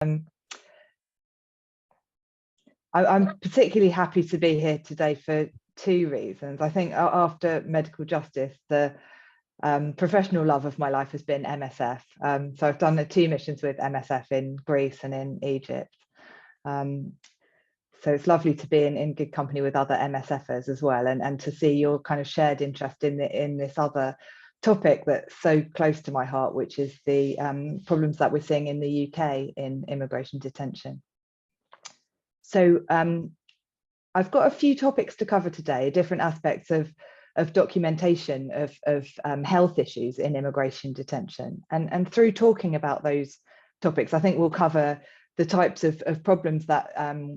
I'm particularly happy to be here today for two reasons. I think after medical justice, the professional love of my life has been MSF. So I've done 2 missions with MSF in Greece and in Egypt. So it's lovely to be in good company with other MSFers as well, and to see your kind of shared interest in this other topic that's so close to my heart, which is the problems that we're seeing in the UK in immigration detention. So I've got a few topics to cover today, different aspects of documentation of health issues in immigration detention. And through talking about those topics, I think we'll cover the types of problems that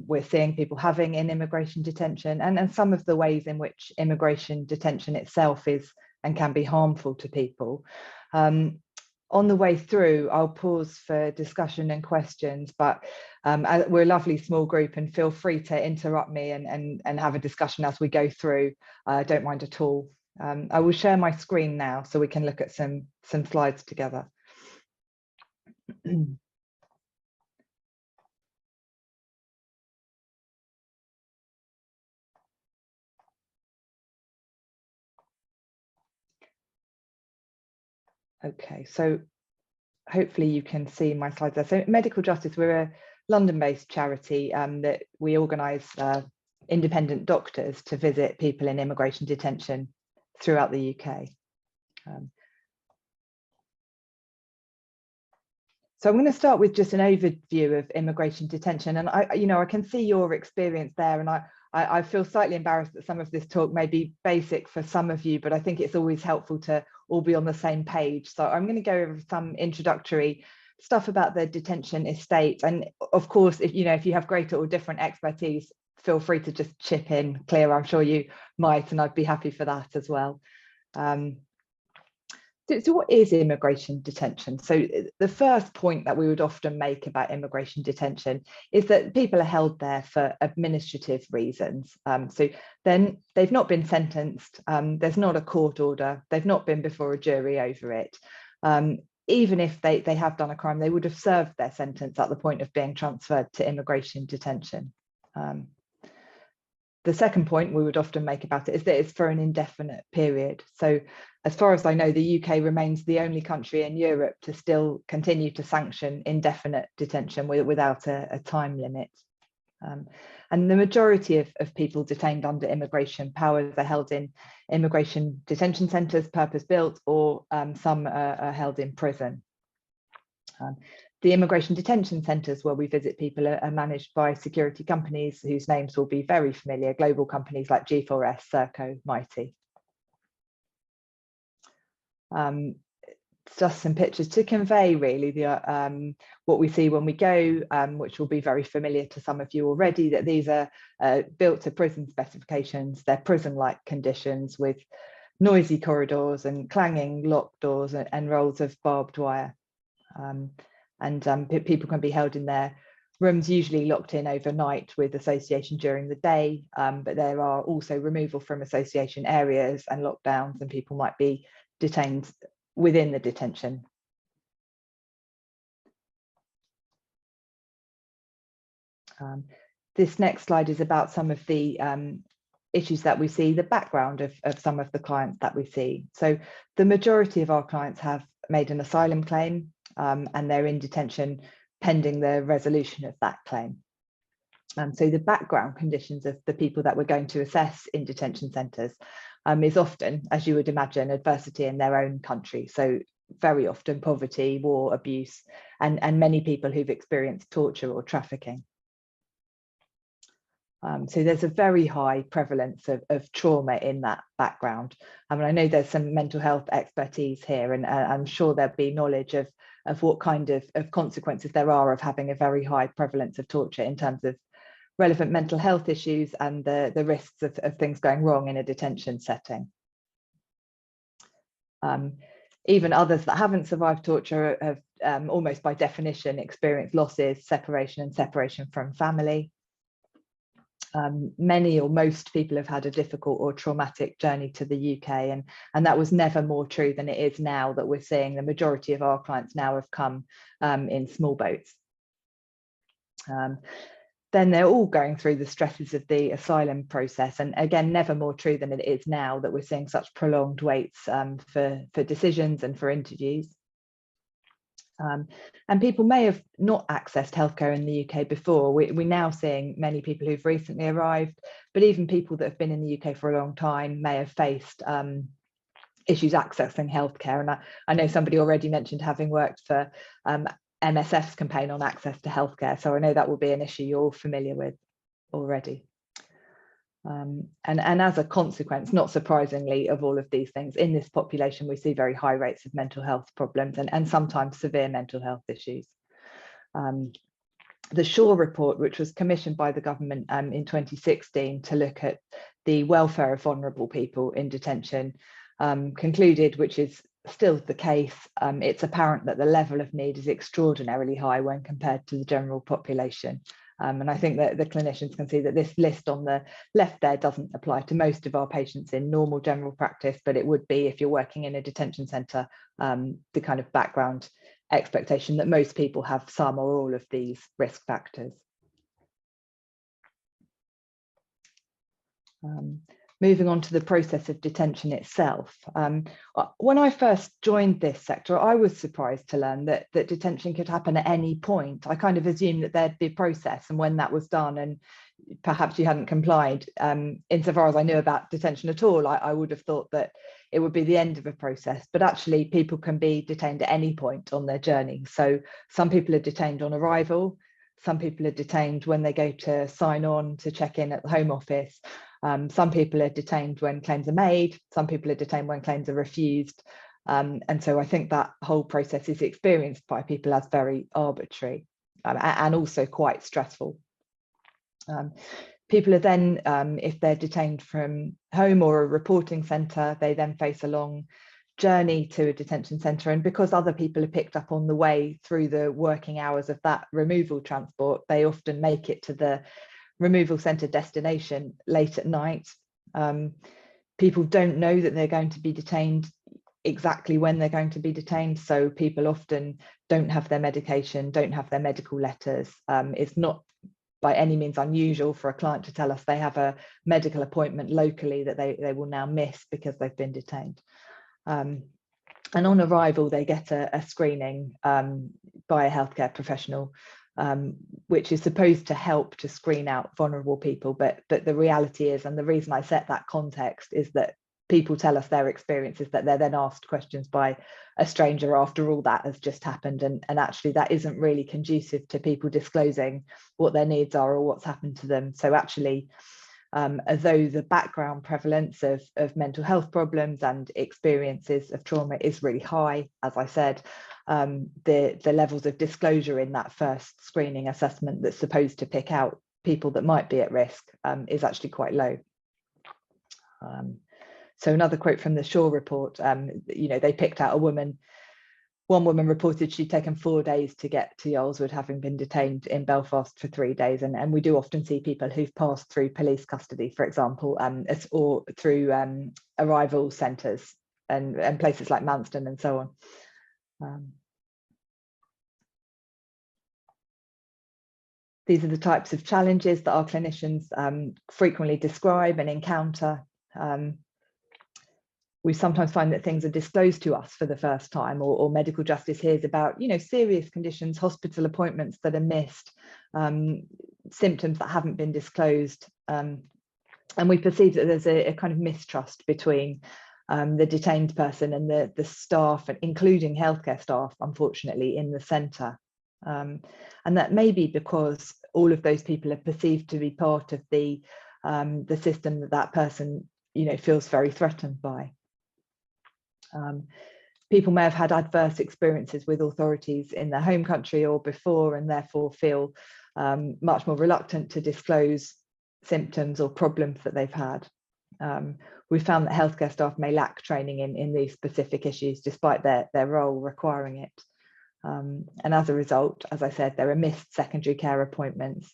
we're seeing people having in immigration detention, and some of the ways in which immigration detention itself is and can be harmful to people. On the way through, I'll pause for discussion and questions, but we're a lovely small group, and feel free to interrupt me and have a discussion as we go through. I don't mind at all. I will share my screen now so we can look at some slides together. Okay, so hopefully you can see my slides there. So Medical Justice, we're a London-based charity that we organise independent doctors to visit people in immigration detention throughout the UK. So I'm going to start with just an overview of immigration detention, and I can see your experience there, and I feel slightly embarrassed that some of this talk may be basic for some of you, but I think it's always helpful to all be on the same page. So I'm going to go over some introductory stuff about the detention estate, and of course, if you have greater or different expertise, feel free to just chip in. Claire, I'm sure you might, and I'd be happy for that as well. So what is immigration detention? So the first point that we would often make about immigration detention is that people are held there for administrative reasons. So then they've not been sentenced, there's not a court order, they've not been before a jury over it. Even if they have done a crime, they would have served their sentence at the point of being transferred to immigration detention. The second point we would often make about it is that it's for an indefinite period. So as far as I know, the UK remains the only country in Europe to still continue to sanction indefinite detention without a time limit. And the majority of people detained under immigration powers are held in immigration detention centres, purpose-built, or some are held in prison. The immigration detention centres where we visit people are managed by security companies whose names will be very familiar, global companies like G4S, Serco, Mighty. Just some pictures to convey really what we see when we go, which will be very familiar to some of you already, that these are built to prison specifications. They're prison-like conditions with noisy corridors and clanging locked doors and rolls of barbed wire. People can be held in their rooms, usually locked in overnight with association during the day, but there are also removal from association areas and lockdowns, and people might be detained within the detention. This next slide is about some of the issues that we see, the background of some of the clients that we see. So the majority of our clients have made an asylum claim, and they're in detention pending the resolution of that claim. So the background conditions of the people that we're going to assess in detention centres is often, as you would imagine, adversity in their own country. So very often poverty, war, abuse, and many people who've experienced torture or trafficking. So there's a very high prevalence of trauma in that background. I mean, I know there's some mental health expertise here, and I'm sure there'll be knowledge of what kind of consequences there are of having a very high prevalence of torture in terms of relevant mental health issues and the risks of things going wrong in a detention setting. Even others that haven't survived torture have almost by definition experienced losses, separation from family. Many or most people have had a difficult or traumatic journey to the UK, and that was never more true than it is now, that we're seeing the majority of our clients now have come in small boats. Then they're all going through the stresses of the asylum process. And again, never more true than it is now that we're seeing such prolonged waits for decisions and for interviews. And people may have not accessed healthcare in the UK before. We're now seeing many people who've recently arrived, but even people that have been in the UK for a long time may have faced issues accessing healthcare. And I know somebody already mentioned having worked for MSF's campaign on access to healthcare. So I know that will be an issue you're familiar with already. And as a consequence, not surprisingly, of all of these things, in this population, we see very high rates of mental health problems and sometimes severe mental health issues. The Shaw report, which was commissioned by the government in 2016 to look at the welfare of vulnerable people in detention, concluded, which is still the case, it's apparent that the level of need is extraordinarily high when compared to the general population. And I think that the clinicians can see that this list on the left there doesn't apply to most of our patients in normal general practice, but it would be if you're working in a detention centre, the kind of background expectation that most people have some or all of these risk factors. Moving on to the process of detention itself. When I first joined this sector, I was surprised to learn that detention could happen at any point. I kind of assumed that there'd be a process, and when that was done and perhaps you hadn't complied, insofar as I knew about detention at all, I would have thought that it would be the end of a process. But actually people can be detained at any point on their journey. So some people are detained on arrival, some people are detained when they go to sign on to check in at the Home Office. Some people are detained when claims are made, some people are detained when claims are refused. And so I think that whole process is experienced by people as very arbitrary and also quite stressful. People are then, if they're detained from home or a reporting centre, they then face a long journey to a detention centre. And because other people are picked up on the way through the working hours of that removal transport, they often make it to the removal centre destination late at night. People don't know that they're going to be detained exactly when they're going to be detained. So people often don't have their medication, don't have their medical letters. It's not by any means unusual for a client to tell us they have a medical appointment locally that they will now miss because they've been detained. And on arrival, they get a screening by a healthcare professional, which is supposed to help to screen out vulnerable people. But the reality is, and the reason I set that context, is that people tell us their experiences that they're then asked questions by a stranger after all that has just happened. And actually that isn't really conducive to people disclosing what their needs are or what's happened to them. So actually, although the background prevalence of mental health problems and experiences of trauma is really high, as I said, the levels of disclosure in that first screening assessment that's supposed to pick out people that might be at risk is actually quite low. So another quote from the Shaw report, they picked out a woman. One woman reported she'd taken 4 days to get to Yoleswood, having been detained in Belfast for 3 days. And we do often see people who've passed through police custody, for example, or through arrival centres and places like Manston and so on. These are the types of challenges that our clinicians frequently describe and encounter. We sometimes find that things are disclosed to us for the first time, or medical justice hears about, serious conditions, hospital appointments that are missed, symptoms that haven't been disclosed. And we perceive that there's a kind of mistrust between the detained person and the staff, and including healthcare staff, unfortunately, in the centre. And that may be because all of those people are perceived to be part of the system that person, feels very threatened by. People may have had adverse experiences with authorities in their home country or before, and therefore feel much more reluctant to disclose symptoms or problems that they've had. We found that healthcare staff may lack training in these specific issues, despite their role requiring it. And as a result, as I said, there are missed secondary care appointments.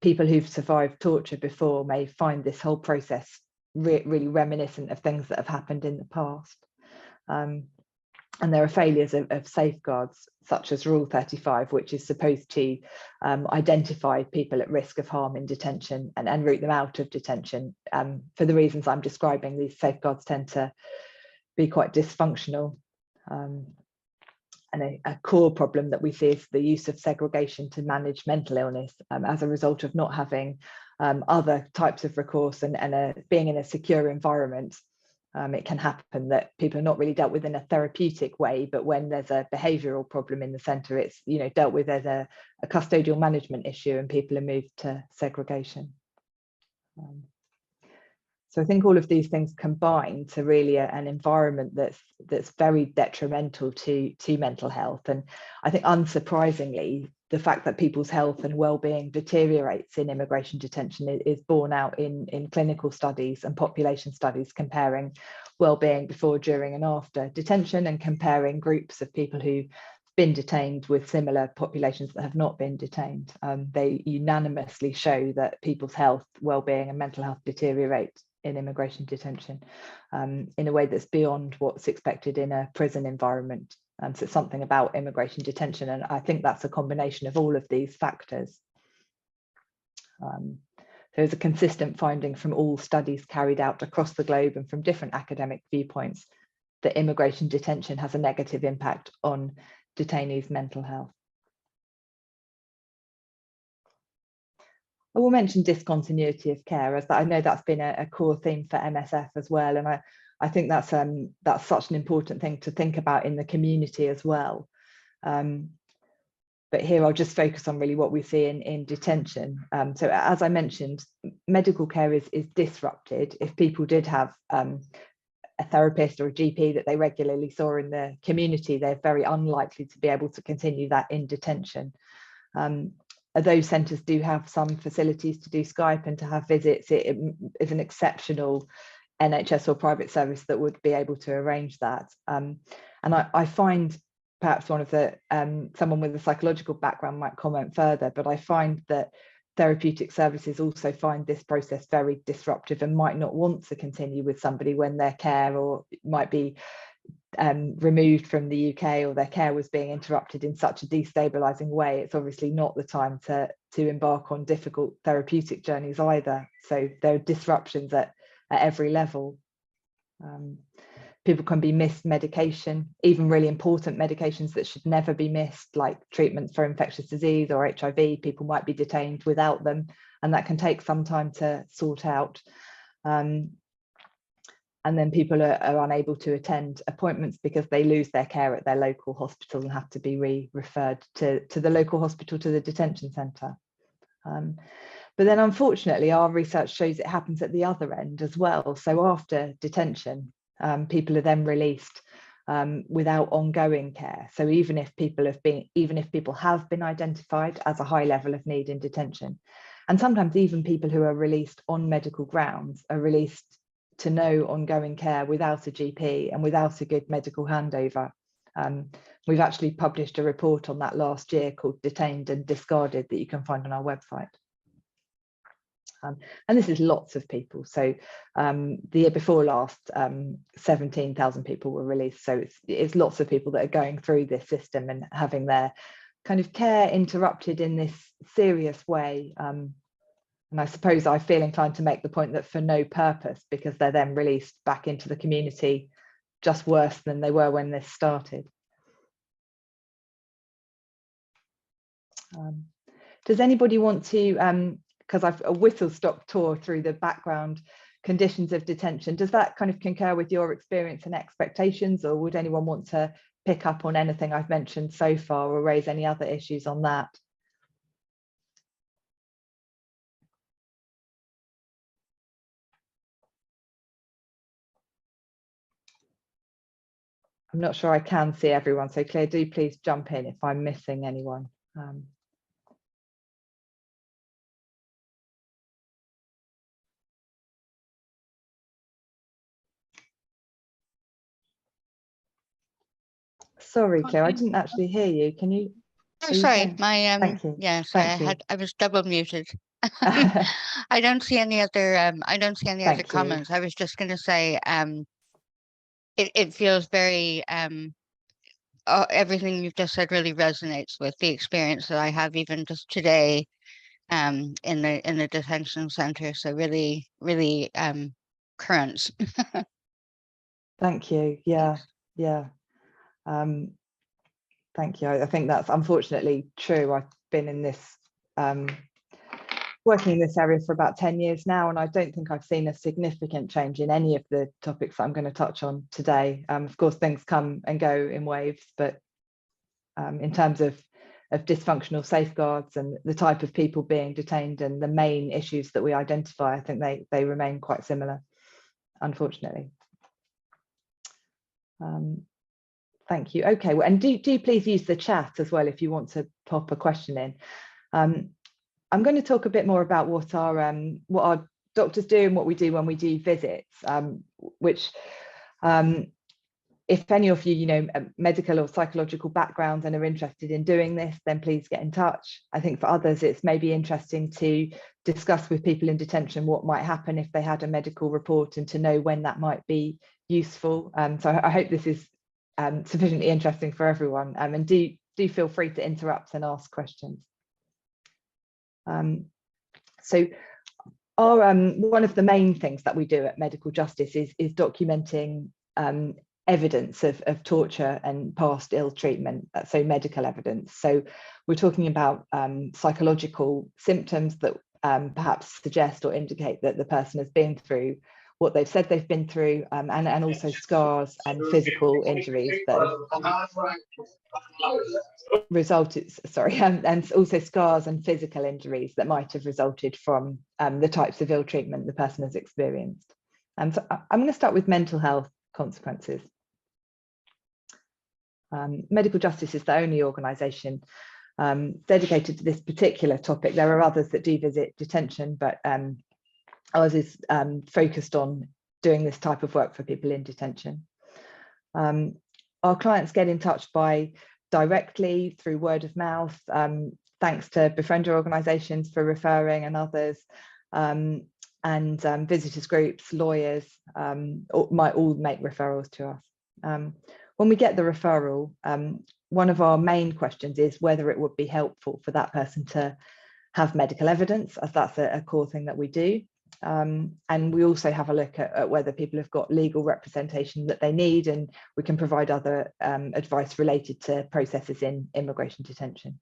People who've survived torture before may find this whole process really reminiscent of things that have happened in the past. And there are failures of safeguards such as Rule 35, which is supposed to identify people at risk of harm in detention and route them out of detention. For the reasons I'm describing, these safeguards tend to be quite dysfunctional. And a core problem that we see is the use of segregation to manage mental illness as a result of not having other types of recourse and being in a secure environment. It can happen that people are not really dealt with in a therapeutic way, but when there's a behavioural problem in the centre, it's dealt with as a custodial management issue, and people are moved to segregation. So I think all of these things combine to really an environment that's very detrimental to mental health. And I think, unsurprisingly, the fact that people's health and well-being deteriorates in immigration detention is borne out in clinical studies and population studies comparing well-being before, during and after detention, and comparing groups of people who've been detained with similar populations that have not been detained. They unanimously show that people's health, well-being and mental health deteriorate in immigration detention in a way that's beyond what's expected in a prison environment. So it's something about immigration detention, and I think that's a combination of all of these factors. There's a consistent finding from all studies carried out across the globe and from different academic viewpoints that immigration detention has a negative impact on detainees' mental health. I will mention discontinuity of care, as I know that's been a core theme for MSF as well, and I think that's such an important thing to think about in the community as well. But here I'll just focus on really what we see in detention. So as I mentioned, medical care is disrupted. If people did have a therapist or a GP that they regularly saw in the community, they're very unlikely to be able to continue that in detention. Those centres do have some facilities to do Skype and to have visits. It is an exceptional NHS or private service that would be able to arrange that. And I find, perhaps one of the, someone with a psychological background might comment further, but I find that therapeutic services also find this process very disruptive and might not want to continue with somebody when their care or might be removed from the UK, or their care was being interrupted in such a destabilizing way. It's obviously not the time to embark on difficult therapeutic journeys either. So there are disruptions at every level. People can be missed medication, even really important medications that should never be missed, like treatments for infectious disease or HIV. People might be detained without them, and that can take some time to sort out. And then people are unable to attend appointments because they lose their care at their local hospital and have to be referred to the local hospital, to the detention centre. But then unfortunately, our research shows it happens at the other end as well. So after detention, people are then released without ongoing care. So even if people have been identified as a high level of need in detention, and sometimes even people who are released on medical grounds are released to no ongoing care without a GP and without a good medical handover. We've actually published a report on that last year called Detained and Discarded that you can find on our website. And this is lots of people. So the year before last, 17,000 people were released. So it's lots of people that are going through this system and having their kind of care interrupted in this serious way. And I suppose I feel inclined to make the point that for no purpose, because they're then released back into the community just worse than they were when this started. Does anybody want to, because I've a whistle-stop tour through the background conditions of detention, does that kind of concur with your experience and expectations, or would anyone want to pick up on anything I've mentioned so far or raise any other issues on that? I'm not sure I can see everyone, so Claire, do please jump in if I'm missing anyone. Sorry, Claire, I didn't actually hear you. Can you? Oh, sorry, my Thank you. yes, Thank you. I was double muted. I don't see any other Thank you. comments. I was just going to say it feels very everything you've just said really resonates with the experience that I have even just today in the detention center. So really, really current. Thank you. Yeah, Thanks. yeah. Thank you. I think that's unfortunately true. I've been in this working in this area for about 10 years now, and I don't think I've seen a significant change in any of the topics that I'm going to touch on today. Of course, things come and go in waves, but in terms of dysfunctional safeguards and the type of people being detained and the main issues that we identify, I think they remain quite similar, unfortunately. Thank you. Okay, well, and do please use the chat as well if you want to pop a question in. I'm going to talk a bit more about what our doctors do and what we do when we do visits, which if any of you, medical or psychological backgrounds and are interested in doing this, then please get in touch. I think for others, it's maybe interesting to discuss with people in detention what might happen if they had a medical report and to know when that might be useful. So I hope this is sufficiently interesting for everyone, and do feel free to interrupt and ask questions. So our one of the main things that we do at Medical Justice is documenting evidence of torture and past ill treatment, so medical evidence. So we're talking about psychological symptoms that perhaps suggest or indicate that the person has been through what they've said they've been through, and also scars and physical injuries that have resulted, and also scars and physical injuries that might have resulted from the types of ill treatment the person has experienced. So I'm going to start with mental health consequences. Medical Justice is the only organisation dedicated to this particular topic. There are others that do visit detention, but ours is focused on doing this type of work for people in detention. Our clients get in touch by directly through word of mouth, thanks to befriender organisations for referring and others, and visitors groups, lawyers might all make referrals to us. When we get the referral, one of our main questions is whether it would be helpful for that person to have medical evidence, as that's a core thing that we do. And we also have a look at whether people have got legal representation that they need, and we can provide other advice related to processes in immigration detention.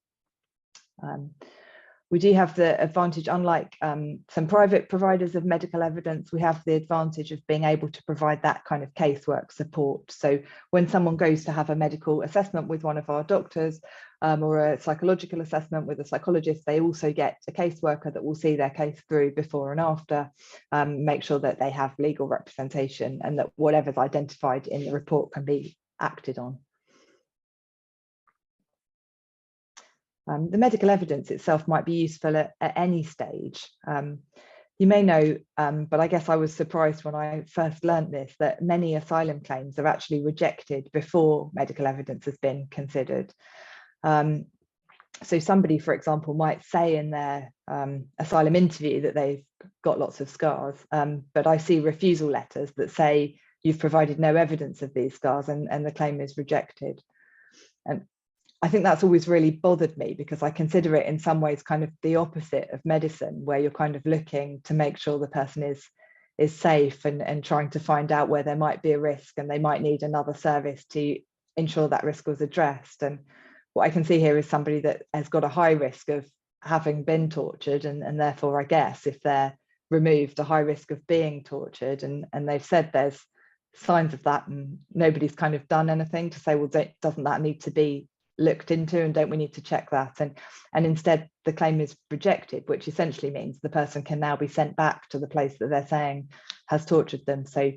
We do have the advantage, unlike some private providers of medical evidence, we have the advantage of being able to provide that kind of casework support. So when someone goes to have a medical assessment with one of our doctors, or a psychological assessment with a psychologist, they also get a caseworker that will see their case through before and after, make sure that they have legal representation and that whatever's identified in the report can be acted on. The medical evidence itself might be useful at any stage. You may know, but I guess I was surprised when I first learned this, that many asylum claims are actually rejected before medical evidence has been considered. So somebody, for example, might say in their asylum interview that they've got lots of scars, but I see refusal letters that say you've provided no evidence of these scars, and the claim is rejected. And I think that's always really bothered me, because I consider it in some ways kind of the opposite of medicine, where you're kind of looking to make sure the person is safe and trying to find out where there might be a risk and they might need another service to ensure that risk was addressed. And what I can see here is somebody that has got a high risk of having been tortured, and therefore I guess if they're removed, a high risk of being tortured, and they've said there's signs of that and nobody's kind of done anything to say, well, doesn't that need to be looked into, and don't we need to check that? And instead the claim is rejected, which essentially means the person can now be sent back to the place that they're saying has tortured them. So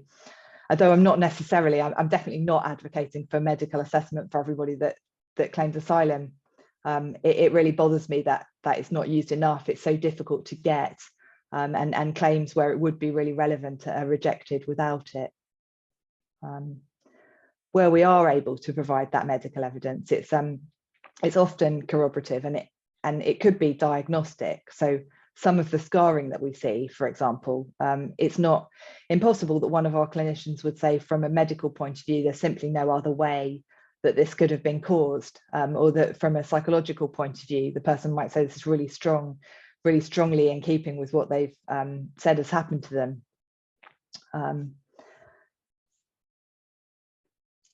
although I'm definitely not advocating for medical assessment for everybody that claims asylum, it really bothers me that it's not used enough. It's so difficult to get, and claims where it would be really relevant are rejected without it. Where we are able to provide that medical evidence, it's often corroborative, and it could be diagnostic. So some of the scarring that we see, for example, it's not impossible that one of our clinicians would say from a medical point of view, there's simply no other way that this could have been caused, or that from a psychological point of view, the person might say this is really strongly in keeping with what they've said has happened to them.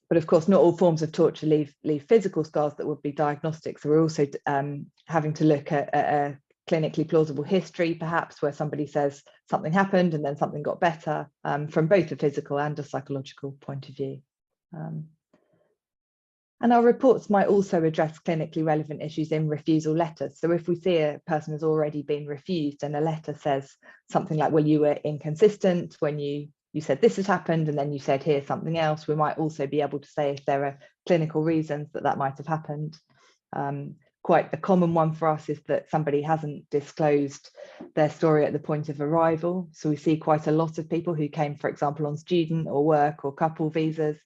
But of course, not all forms of torture leave physical scars that would be diagnostic. So we're also having to look at a clinically plausible history, perhaps, where somebody says something happened and then something got better, from both a physical and a psychological point of view. And our reports might also address clinically relevant issues in refusal letters. So if we see a person has already been refused and a letter says something like, well, you were inconsistent when you said this has happened and then you said here's something else, we might also be able to say if there are clinical reasons that might have happened. Quite a common one for us is that somebody hasn't disclosed their story at the point of arrival. So we see quite a lot of people who came, for example, on student or work or couple visas.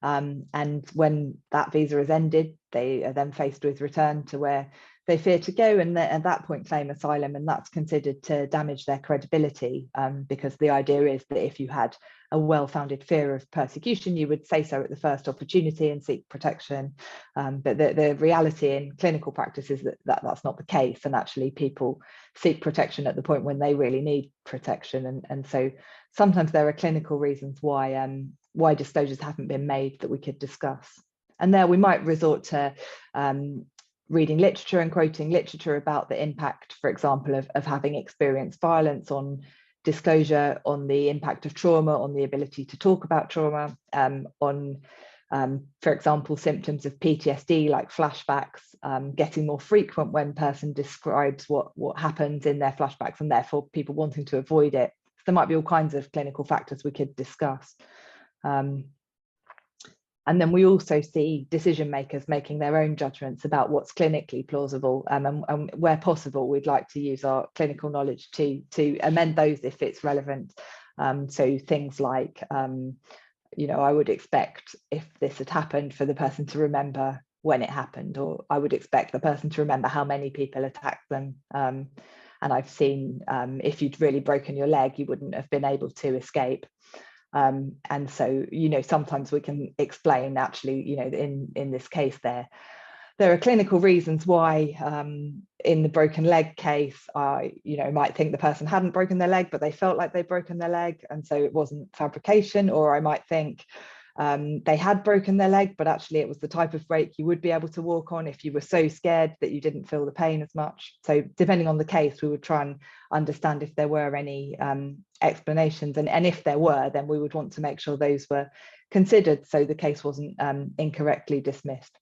And when that visa has ended, they are then faced with return to where they fear to go, and at that point claim asylum, and that's considered to damage their credibility, because the idea is that if you had a well-founded fear of persecution, you would say so at the first opportunity and seek protection. But the reality in clinical practice is that that's not the case, and actually people seek protection at the point when they really need protection. And so sometimes there are clinical reasons why disclosures haven't been made that we could discuss. And there we might resort to reading literature and quoting literature about the impact, for example, of having experienced violence on disclosure, on the impact of trauma, on the ability to talk about trauma, on, for example, symptoms of PTSD like flashbacks, getting more frequent when person describes what happens in their flashbacks, and therefore people wanting to avoid it. So there might be all kinds of clinical factors we could discuss. And then we also see decision makers making their own judgments about what's clinically plausible, and where possible, we'd like to use our clinical knowledge to amend those if it's relevant. So things like, I would expect if this had happened for the person to remember when it happened, or I would expect the person to remember how many people attacked them. And I've seen if you'd really broken your leg, you wouldn't have been able to escape. And so, sometimes we can explain actually, in this case there are clinical reasons why in the broken leg case, I might think the person hadn't broken their leg, but they felt like they'd broken their leg. And so it wasn't fabrication. Or I might think they had broken their leg, but actually it was the type of break you would be able to walk on if you were so scared that you didn't feel the pain as much. So depending on the case, we would try and understand if there were any explanations, and if there were, then we would want to make sure those were considered so the case wasn't incorrectly dismissed.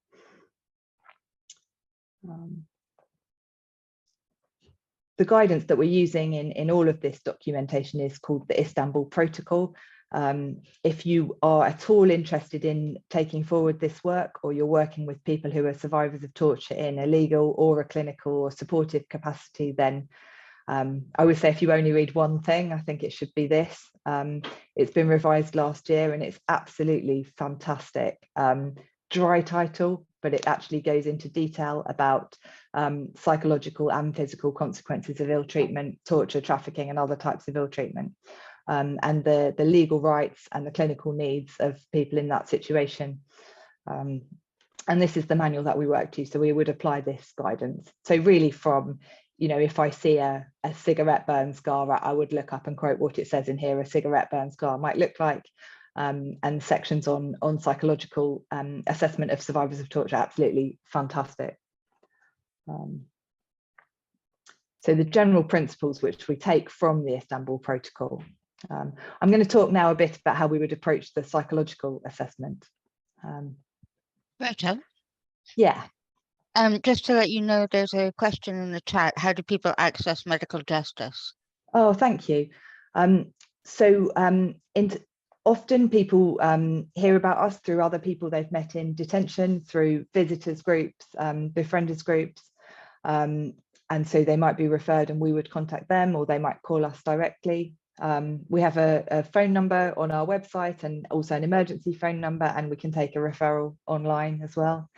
The guidance that we're using in all of this documentation is called the Istanbul Protocol. If you are at all interested in taking forward this work, or you're working with people who are survivors of torture in a legal or a clinical or supportive capacity, then I would say if you only read one thing, I think it should be this. It's been revised last year and it's absolutely fantastic. Dry title, but it actually goes into detail about psychological and physical consequences of ill treatment, torture, trafficking, and other types of ill treatment, and the legal rights and the clinical needs of people in that situation. And this is the manual that we work to, so we would apply this guidance. So really from, if I see a cigarette burn scar, I would look up and quote what it says in here, a cigarette burn scar might look like, and sections on psychological assessment of survivors of torture, absolutely fantastic. So the general principles which we take from the Istanbul Protocol. I'm going to talk now a bit about how we would approach the psychological assessment. Rachel? Yeah. Just to let you know, there's a question in the chat. How do people access medical justice? Oh, thank you. Often people hear about us through other people they've met in detention, through visitors groups, befrienders groups. And so they might be referred and we would contact them, or they might call us directly. We have a phone number on our website and also an emergency phone number, and we can take a referral online as well.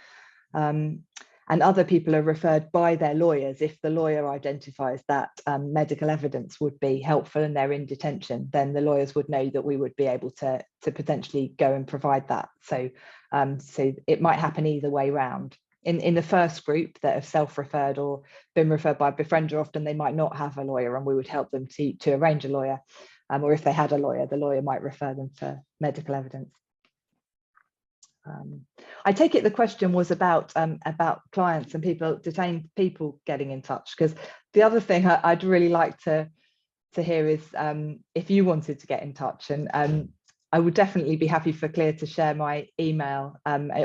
And other people are referred by their lawyers. If the lawyer identifies that medical evidence would be helpful and they're in detention, then the lawyers would know that we would be able to potentially go and provide that. So, so it might happen either way round. In the first group that have self-referred or been referred by a befriender, often they might not have a lawyer, and we would help them to arrange a lawyer. Or if they had a lawyer, the lawyer might refer them for medical evidence. I take it the question was about clients and detained people getting in touch, because the other thing I'd really like to hear is if you wanted to get in touch, and I would definitely be happy for Clear to share my email,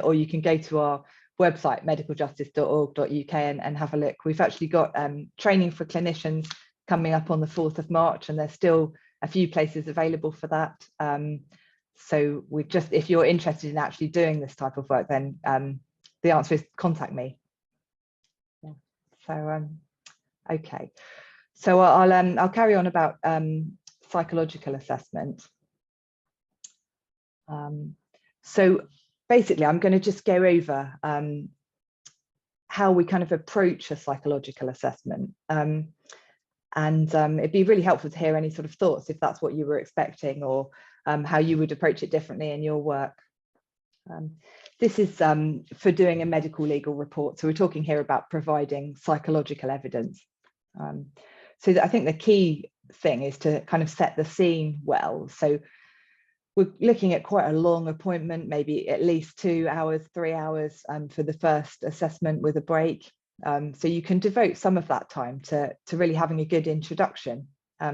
or you can go to our website medicaljustice.org.uk and have a look. We've actually got training for clinicians coming up on the 4th of March, and there's still a few places available for that. So we just, if you're interested in actually doing this type of work, then the answer is contact me. Yeah. So okay, so I'll carry on about psychological assessment. So basically, I'm going to just go over how we kind of approach a psychological assessment. And it'd be really helpful to hear any sort of thoughts if that's what you were expecting, or how you would approach it differently in your work. This is for doing a medical legal report. So we're talking here about providing psychological evidence. So I think the key thing is to kind of set the scene well. So we're looking at quite a long appointment, maybe at least 2 hours, 3 hours for the first assessment with a break. So you can devote some of that time to really having a good introduction.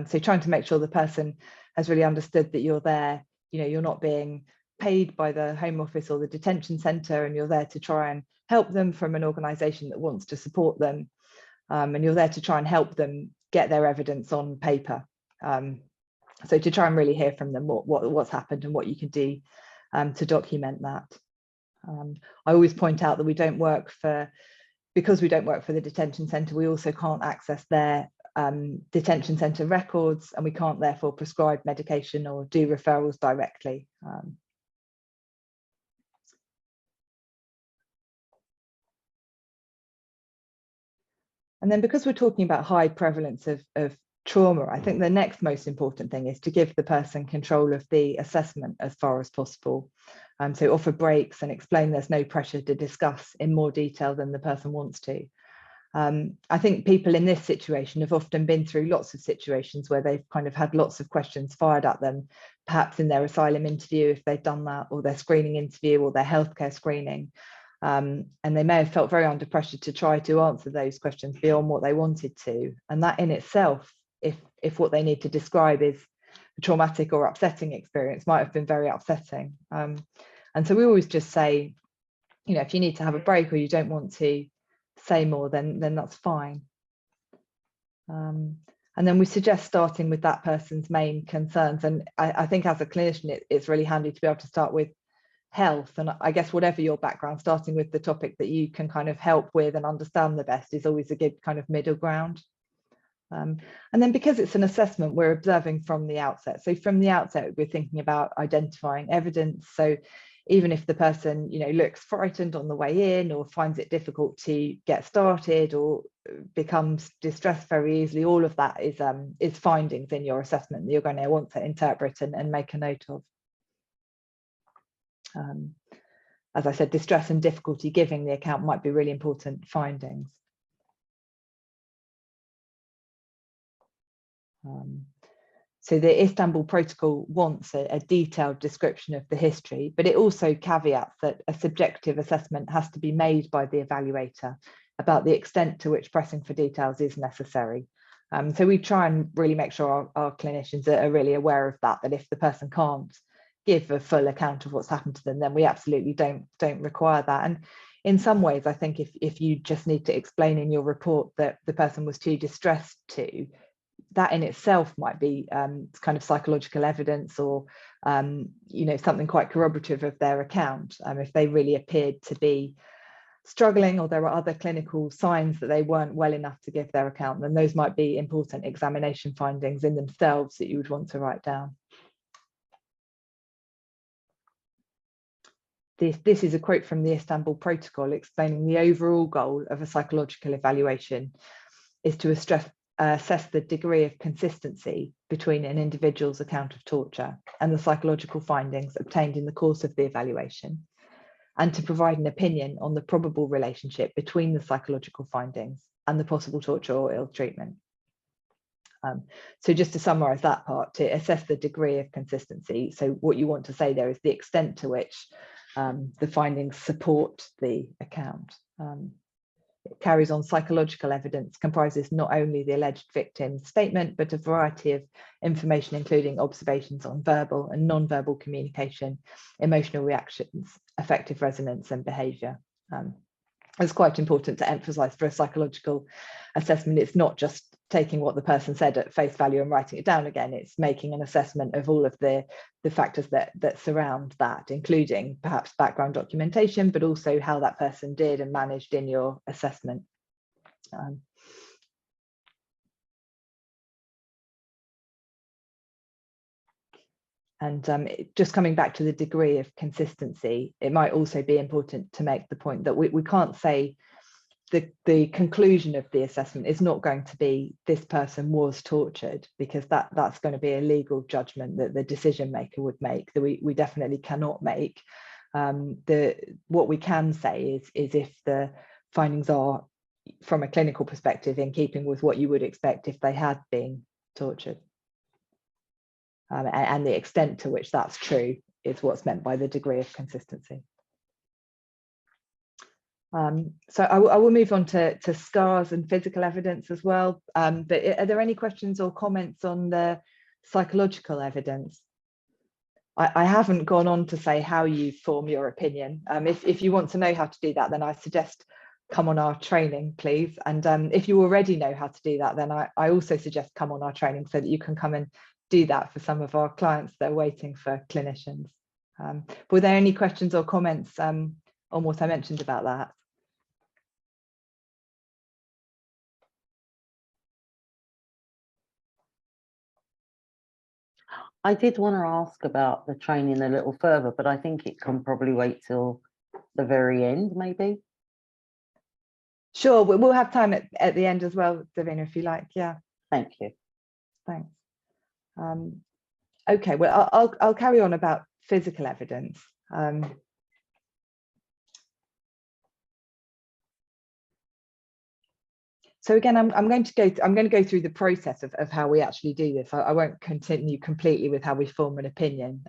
So trying to make sure the person has really understood that you're there, you know, you're not being paid by the Home Office or the detention centre, and you're there to try and help them from an organisation that wants to support them. And you're there to try and help them get their evidence on paper. So to try and really hear from them what's happened and what you can do to document that. I always point out that because we don't work for the detention centre, we also can't access their detention centre records, and we can't therefore prescribe medication or do referrals directly. And then because we're talking about high prevalence of trauma, I think the next most important thing is to give the person control of the assessment as far as possible. So offer breaks and explain there's no pressure to discuss in more detail than the person wants to. I think people in this situation have often been through lots of situations where they've kind of had lots of questions fired at them, perhaps in their asylum interview if they've done that, or their screening interview, or their healthcare screening. And they may have felt very under pressure to try to answer those questions beyond what they wanted to. And that in itself, if what they need to describe is a traumatic or upsetting experience, might have been very upsetting. And so we always just say, you know, if you need to have a break or you don't want to say more, then that's fine. And then we suggest starting with that person's main concerns. And I think as a clinician, it's really handy to be able to start with health. And I guess whatever your background, starting with the topic that you can kind of help with and understand the best is always a good kind of middle ground. And then because it's an assessment, we're observing from the outset. So from the outset, we're thinking about identifying evidence. So even if the person, you know, looks frightened on the way in, or finds it difficult to get started, or becomes distressed very easily, all of that is findings in your assessment that you're going to want to interpret and make a note of. As I said, distress and difficulty giving the account might be really important findings. So the Istanbul Protocol wants a detailed description of the history, but it also caveats that a subjective assessment has to be made by the evaluator about the extent to which pressing for details is necessary. So we try and really make sure our clinicians are really aware of that if the person can't give a full account of what's happened to them, then we absolutely don't require that. And in some ways, I think if you just need to explain in your report that the person was too distressed to, that in itself might be kind of psychological evidence, or you know, something quite corroborative of their account. If they really appeared to be struggling, or there were other clinical signs that they weren't well enough to give their account, then those might be important examination findings in themselves that you would want to write down. this is a quote from the Istanbul Protocol explaining the overall goal of a psychological evaluation is to assess the degree of consistency between an individual's account of torture and the psychological findings obtained in the course of the evaluation, and to provide an opinion on the probable relationship between the psychological findings and the possible torture or ill treatment. So just to summarize that part, to assess the degree of consistency. So what you want to say there is the extent to which the findings support the account. It carries on psychological evidence comprises not only the alleged victim's statement, but a variety of information, including observations on verbal and non-verbal communication, emotional reactions, affective resonance and behaviour. It's quite important to emphasise for a psychological assessment, it's not just taking what the person said at face value and writing it down again, it's making an assessment of all of the factors that surround that, including perhaps background documentation, but also how that person did and managed in your assessment. Just coming back to the degree of consistency, it might also be important to make the point that we can't say the conclusion of the assessment is not going to be this person was tortured, because that's going to be a legal judgment that the decision maker would make, that we definitely cannot make. What we can say is if the findings are, from a clinical perspective, in keeping with what you would expect if they had been tortured. And the extent to which that's true is what's meant by the degree of consistency. So I will move on to scars and physical evidence as well. But are there any questions or comments on the psychological evidence? I haven't gone on to say how you form your opinion. If you want to know how to do that, then I suggest come on our training, please. And if you already know how to do that, then I also suggest come on our training so that you can come and do that for some of our clients that are waiting for clinicians. Were there any questions or comments on what I mentioned about that? I did want to ask about the training a little further, but I think it can probably wait till the very end, maybe. Sure, we'll have time at the end as well, Davina, if you like. Yeah. Thank you. Thanks. Okay, well, I'll carry on about physical evidence. So again, I'm going to go through the process of how we actually do this. I won't continue completely with how we form an opinion,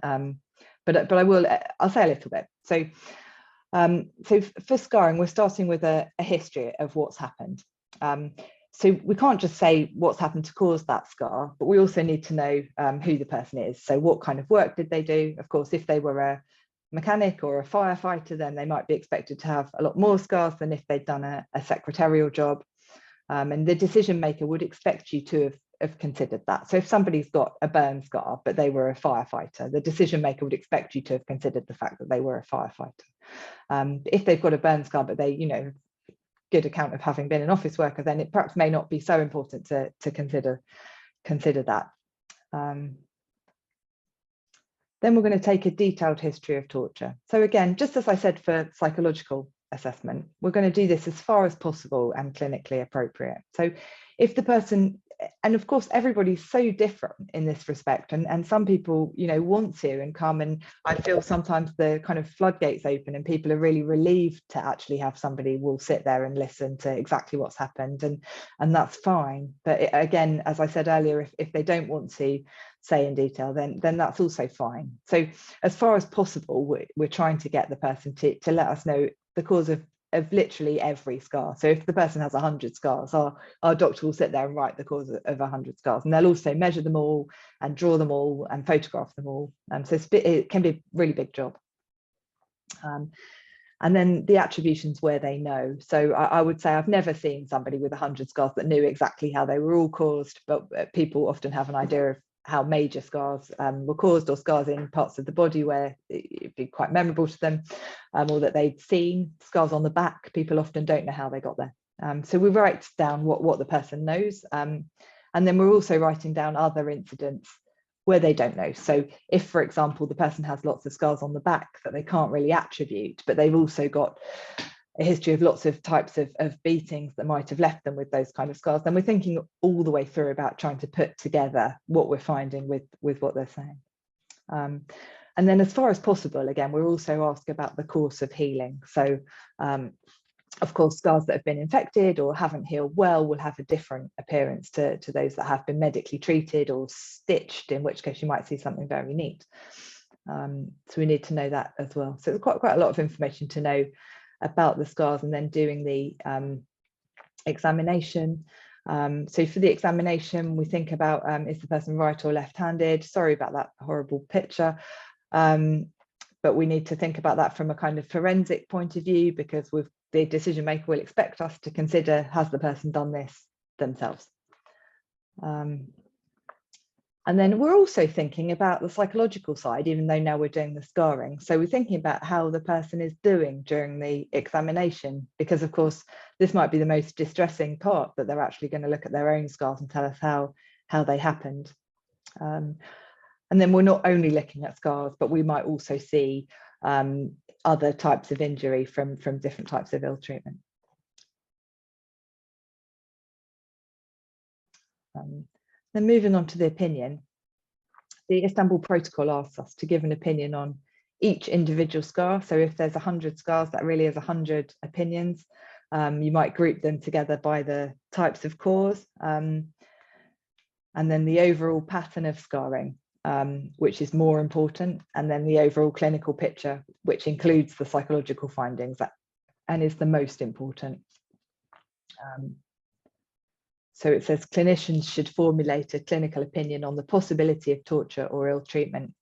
but I'll say a little bit. So for scarring, we're starting with a history of what's happened. So we can't just say what's happened to cause that scar, but we also need to know who the person is. So what kind of work did they do? Of course, if they were a mechanic or a firefighter, then they might be expected to have a lot more scars than if they'd done a secretarial job. And the decision maker would expect you to have considered that. So if somebody's got a burn scar, but they were a firefighter, the decision maker would expect you to have considered the fact that they were a firefighter. If they've got a burn scar, but they, good account of having been an office worker, then it perhaps may not be so important to consider that. Then we're going to take a detailed history of torture. So again, just as I said for psychological assessment, we're going to do this as far as possible and clinically appropriate. So if the person, and of course everybody's so different in this respect, and some people want to and come, and I feel sometimes the kind of floodgates open and people are really relieved to actually have somebody will sit there and listen to exactly what's happened, and that's fine. But again, as I said earlier, if they don't want to say in detail, then that's also fine. So as far as possible, we're trying to get the person to let us know the cause of literally every scar. So if the person has 100 scars, our doctor will sit there and write the cause of 100 scars, and they'll also measure them all and draw them all and photograph them all. So it can be a really big job. And then the attributions where they know. So I would say I've never seen somebody with 100 scars that knew exactly how they were all caused, but people often have an idea of how major scars were caused, or scars in parts of the body where it'd be quite memorable to them, or that they'd seen. Scars on the back, people often don't know how they got there. So we write down what the person knows, and then we're also writing down other incidents where they don't know. So if, for example, the person has lots of scars on the back that they can't really attribute, but they've also got a history of lots of types of beatings that might have left them with those kind of scars, then we're thinking all the way through about trying to put together what we're finding with what they're saying. And then as far as possible, again, we're also asked about the course of healing. So of course, scars that have been infected or haven't healed well will have a different appearance to those that have been medically treated or stitched, in which case you might see something very neat. So we need to know that as well. So it's quite a lot of information to know about the scars, and then doing the examination. So for the examination, we think about, is the person right or left-handed? Sorry about that horrible picture. But we need to think about that from a kind of forensic point of view, because the decision maker will expect us to consider, has the person done this themselves? And then we're also thinking about the psychological side, even though now we're doing the scarring. So we're thinking about how the person is doing during the examination, because of course, this might be the most distressing part, that they're actually going to look at their own scars and tell us how they happened. And then we're not only looking at scars, but we might also see other types of injury from different types of ill treatment. Then moving on to the opinion, the Istanbul Protocol asks us to give an opinion on each individual scar. So if there's 100 scars, that really is 100 opinions. You might group them together by the types of cause, and then the overall pattern of scarring, which is more important, and then the overall clinical picture, which includes the psychological findings and is the most important. So it says clinicians should formulate a clinical opinion on the possibility of torture or ill treatment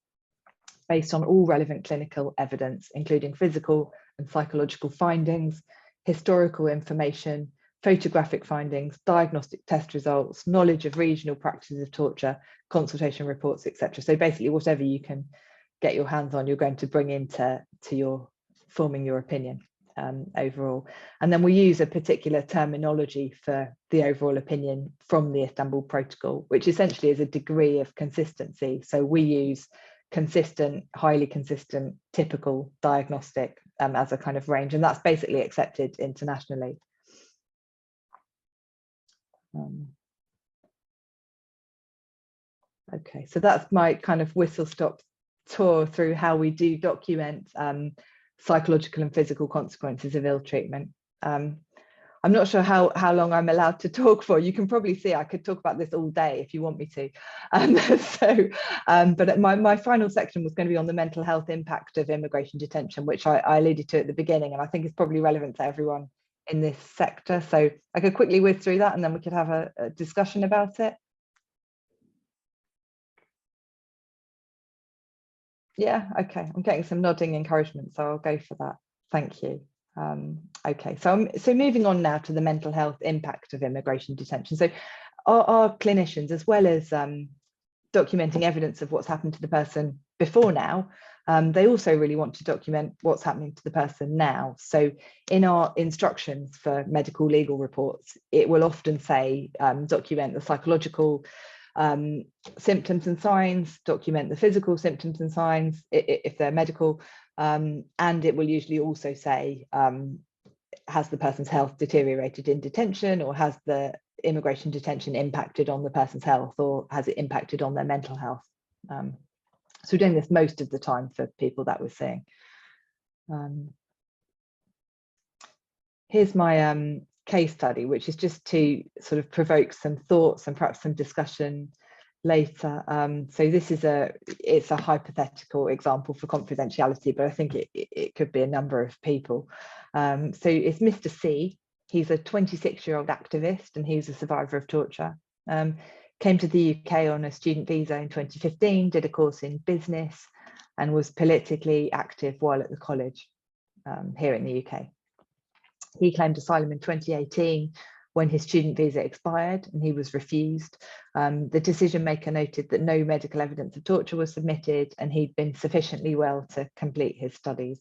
based on all relevant clinical evidence, including physical and psychological findings, historical information, photographic findings, diagnostic test results, knowledge of regional practices of torture, consultation reports, etc. So basically whatever you can get your hands on, you're going to bring into your forming your opinion overall. And then we use a particular terminology for the overall opinion from the Istanbul Protocol, which essentially is a degree of consistency. So we use consistent, highly consistent, typical, diagnostic as a kind of range, and that's basically accepted internationally. Okay, so that's my kind of whistle-stop tour through how we do document psychological and physical consequences of ill treatment. I'm not sure how long I'm allowed to talk for. You can probably see I could talk about this all day if you want me to. But my final section was going to be on the mental health impact of immigration detention, which I alluded to at the beginning, and I think is probably relevant to everyone in this sector. So I could quickly whiz through that and then we could have a discussion about it. Yeah, okay, I'm getting some nodding encouragement, so I'll go for that. Thank you. Okay, so moving on now to the mental health impact of immigration detention. So our clinicians, as well as documenting evidence of what's happened to the person before now, they also really want to document what's happening to the person now. So in our instructions for medical legal reports, it will often say document the psychological symptoms and signs, document the physical symptoms and signs if they're medical, and it will usually also say has the person's health deteriorated in detention, or has the immigration detention impacted on the person's health, or has it impacted on their mental health. So we're doing this most of the time for people that we're seeing. Here's my case study, which is just to sort of provoke some thoughts and perhaps some discussion later. So this is it's a hypothetical example for confidentiality, but I think it could be a number of people. So it's Mr. C. He's a 26-year-old activist, and he's a survivor of torture. Came to the UK on a student visa in 2015, did a course in business, and was politically active while at the college here in the UK. He claimed asylum in 2018 when his student visa expired and he was refused. The decision maker noted that no medical evidence of torture was submitted and he'd been sufficiently well to complete his studies.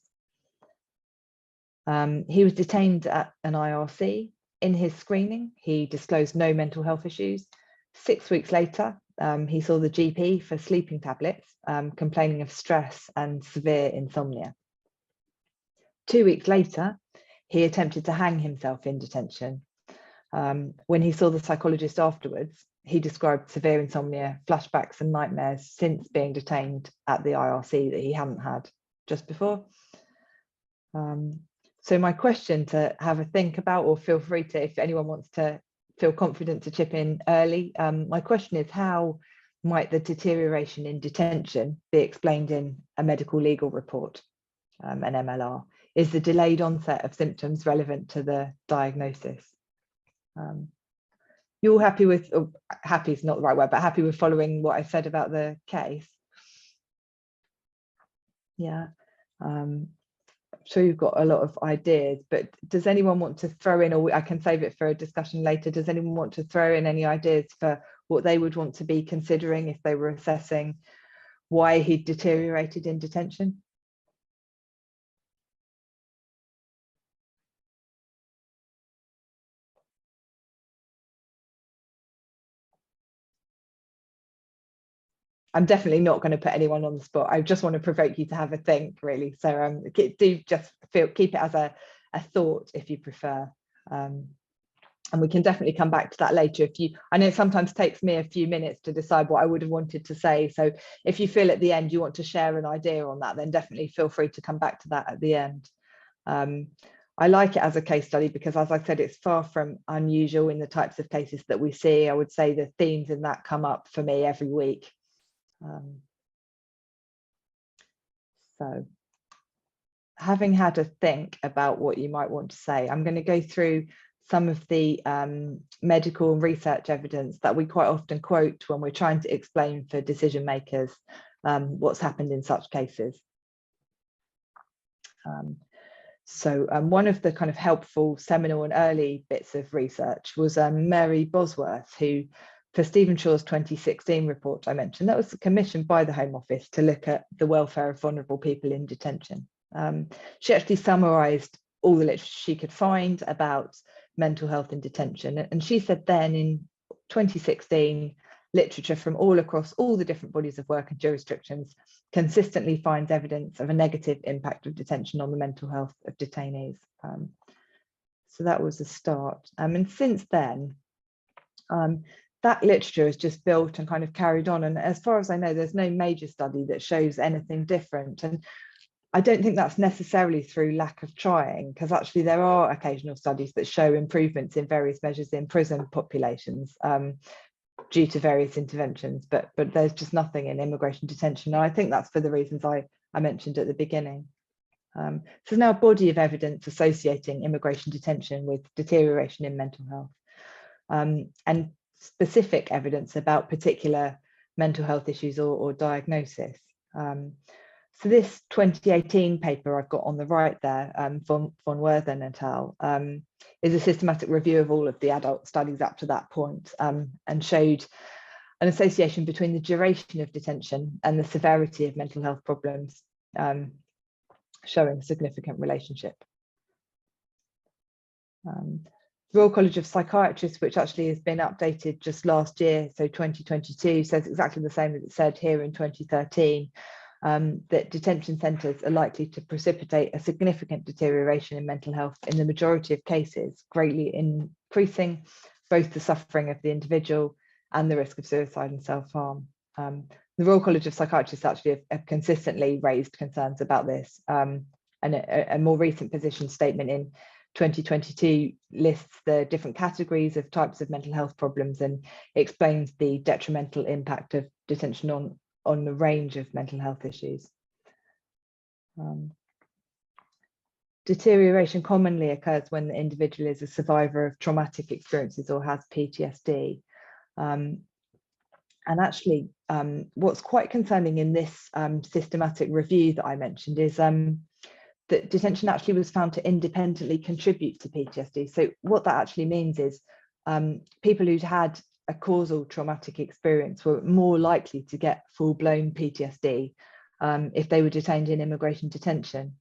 He was detained at an IRC. In his screening, he disclosed no mental health issues. 6 weeks later, he saw the GP for sleeping tablets, complaining of stress and severe insomnia. 2 weeks later, he attempted to hang himself in detention. When he saw the psychologist afterwards, he described severe insomnia, flashbacks and nightmares since being detained at the IRC that he hadn't had just before. So my question to have a think about, or feel free to, if anyone wants to feel confident to chip in early, my question is, how might the deterioration in detention be explained in a medical legal report, an MLR? Is the delayed onset of symptoms relevant to the diagnosis? You all happy with, or happy is not the right word, but happy with following what I said about the case? Yeah, I'm sure you've got a lot of ideas, but does anyone want to throw in, or I can save it for a discussion later, does anyone want to throw in any ideas for what they would want to be considering if they were assessing why he deteriorated in detention? I'm definitely not going to put anyone on the spot. I just want to provoke you to have a think, really. So do just keep it as a thought if you prefer. And we can definitely come back to that later. I know it sometimes takes me a few minutes to decide what I would have wanted to say. So if you feel at the end you want to share an idea on that, then definitely feel free to come back to that at the end. I like it as a case study because, as I said, it's far from unusual in the types of cases that we see. I would say the themes in that come up for me every week. So having had a think about what you might want to say, I'm going to go through some of the medical and research evidence that we quite often quote when we're trying to explain for decision makers what's happened in such cases. So one of the kind of helpful seminal and early bits of research was Mary Bosworth, who, for Stephen Shaw's 2016 report I mentioned, that was commissioned by the Home Office to look at the welfare of vulnerable people in detention. She actually summarised all the literature she could find about mental health in detention. And she said then in 2016, literature from all across all the different bodies of work and jurisdictions consistently finds evidence of a negative impact of detention on the mental health of detainees. So that was a start. And since then, that literature has just built and kind of carried on. And as far as I know, there's no major study that shows anything different. And I don't think that's necessarily through lack of trying, because actually there are occasional studies that show improvements in various measures in prison populations due to various interventions, but there's just nothing in immigration detention. And I think that's for the reasons I mentioned at the beginning. So there's now a body of evidence associating immigration detention with deterioration in mental health, and specific evidence about particular mental health issues or diagnosis. So this 2018 paper I've got on the right there, von Werthen et al., is a systematic review of all of the adult studies up to that point, and showed an association between the duration of detention and the severity of mental health problems, showing a significant relationship. The Royal College of Psychiatrists, which actually has been updated just last year, so 2022, says exactly the same as it said here in 2013. That detention centres are likely to precipitate a significant deterioration in mental health in the majority of cases, greatly increasing both the suffering of the individual and the risk of suicide and self-harm. The Royal College of Psychiatrists actually have consistently raised concerns about this, and a more recent position statement in 2022 lists the different categories of types of mental health problems and explains the detrimental impact of detention on the range of mental health issues. Deterioration commonly occurs when the individual is a survivor of traumatic experiences or has PTSD. And actually, what's quite concerning in this systematic review that I mentioned is that detention actually was found to independently contribute to PTSD. So what that actually means is people who'd had a causal traumatic experience were more likely to get full-blown PTSD if they were detained in immigration detention.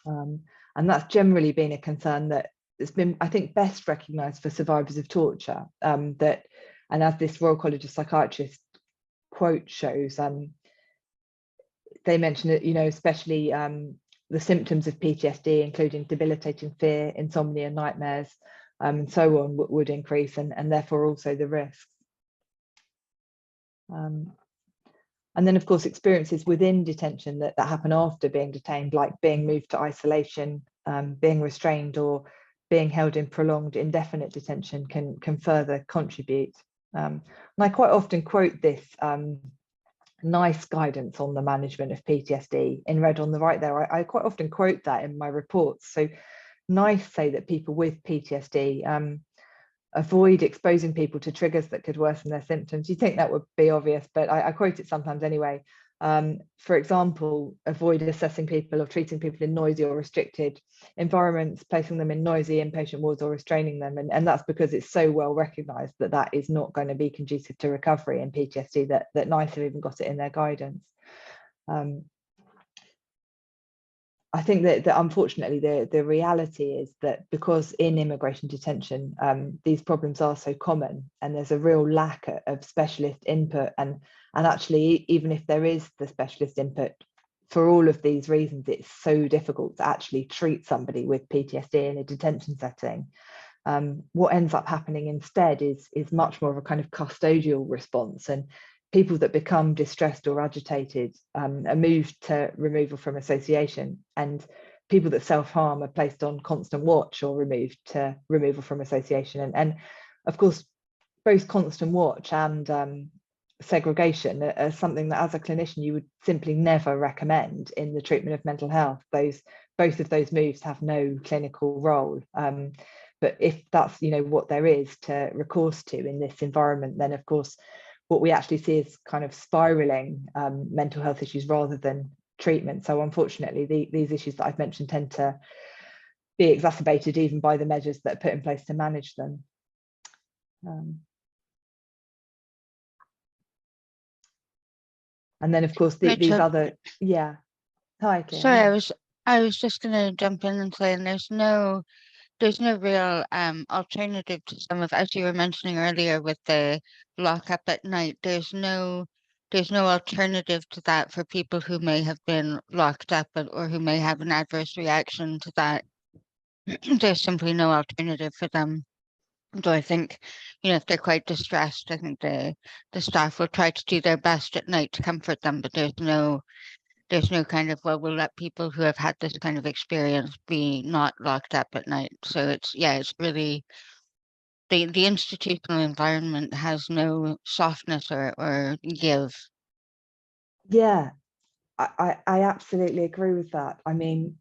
And that's generally been a concern that it's been, I think, best recognised for survivors of torture. And as this Royal College of Psychiatrists quote shows, they mention that, especially the symptoms of PTSD, including debilitating fear, insomnia, nightmares, and so on, would increase, and therefore also the risks. And then, of course, experiences within detention that happen after being detained, like being moved to isolation, being restrained, or being held in prolonged indefinite detention can further contribute. And I quite often quote this NICE guidance on the management of PTSD in red on the right there. I quite often quote that in my reports. So NICE say that people with PTSD avoid exposing people to triggers that could worsen their symptoms. You think that would be obvious, but I quote it sometimes anyway. For example, avoid assessing people or treating people in noisy or restricted environments, placing them in noisy inpatient wards or restraining them. And that's because it's so well recognised that that is not going to be conducive to recovery in PTSD that NICE have even got it in their guidance. I think that unfortunately the reality is that because in immigration detention these problems are so common, and there's a real lack of specialist input, and actually even if there is the specialist input, for all of these reasons it's so difficult to actually treat somebody with PTSD in a detention setting. What ends up happening instead is much more of a kind of custodial response, and people that become distressed or agitated are moved to removal from association, and people that self-harm are placed on constant watch or removed to removal from association. And of course, both constant watch and segregation are something that as a clinician you would simply never recommend in the treatment of mental health. Both of those moves have no clinical role. But if that's what there is to recourse to in this environment, then of course what we actually see is kind of spiraling mental health issues rather than treatment. So unfortunately, these issues that I've mentioned tend to be exacerbated even by the measures that are put in place to manage them. And then, of course, these other, yeah. Hi, Claire. Sorry, I was just going to jump in and say, and there's no real alternative to some of, as you were mentioning earlier with the lockup at night, there's no alternative to that for people who may have been locked up or who may have an adverse reaction to that. There's simply no alternative for them. So I think, if they're quite distressed, I think the staff will try to do their best at night to comfort them, but there's no kind of, well, we'll let people who have had this kind of experience be not locked up at night. So it's really, the institutional environment has no softness or give. Yeah, I absolutely agree with that. I mean,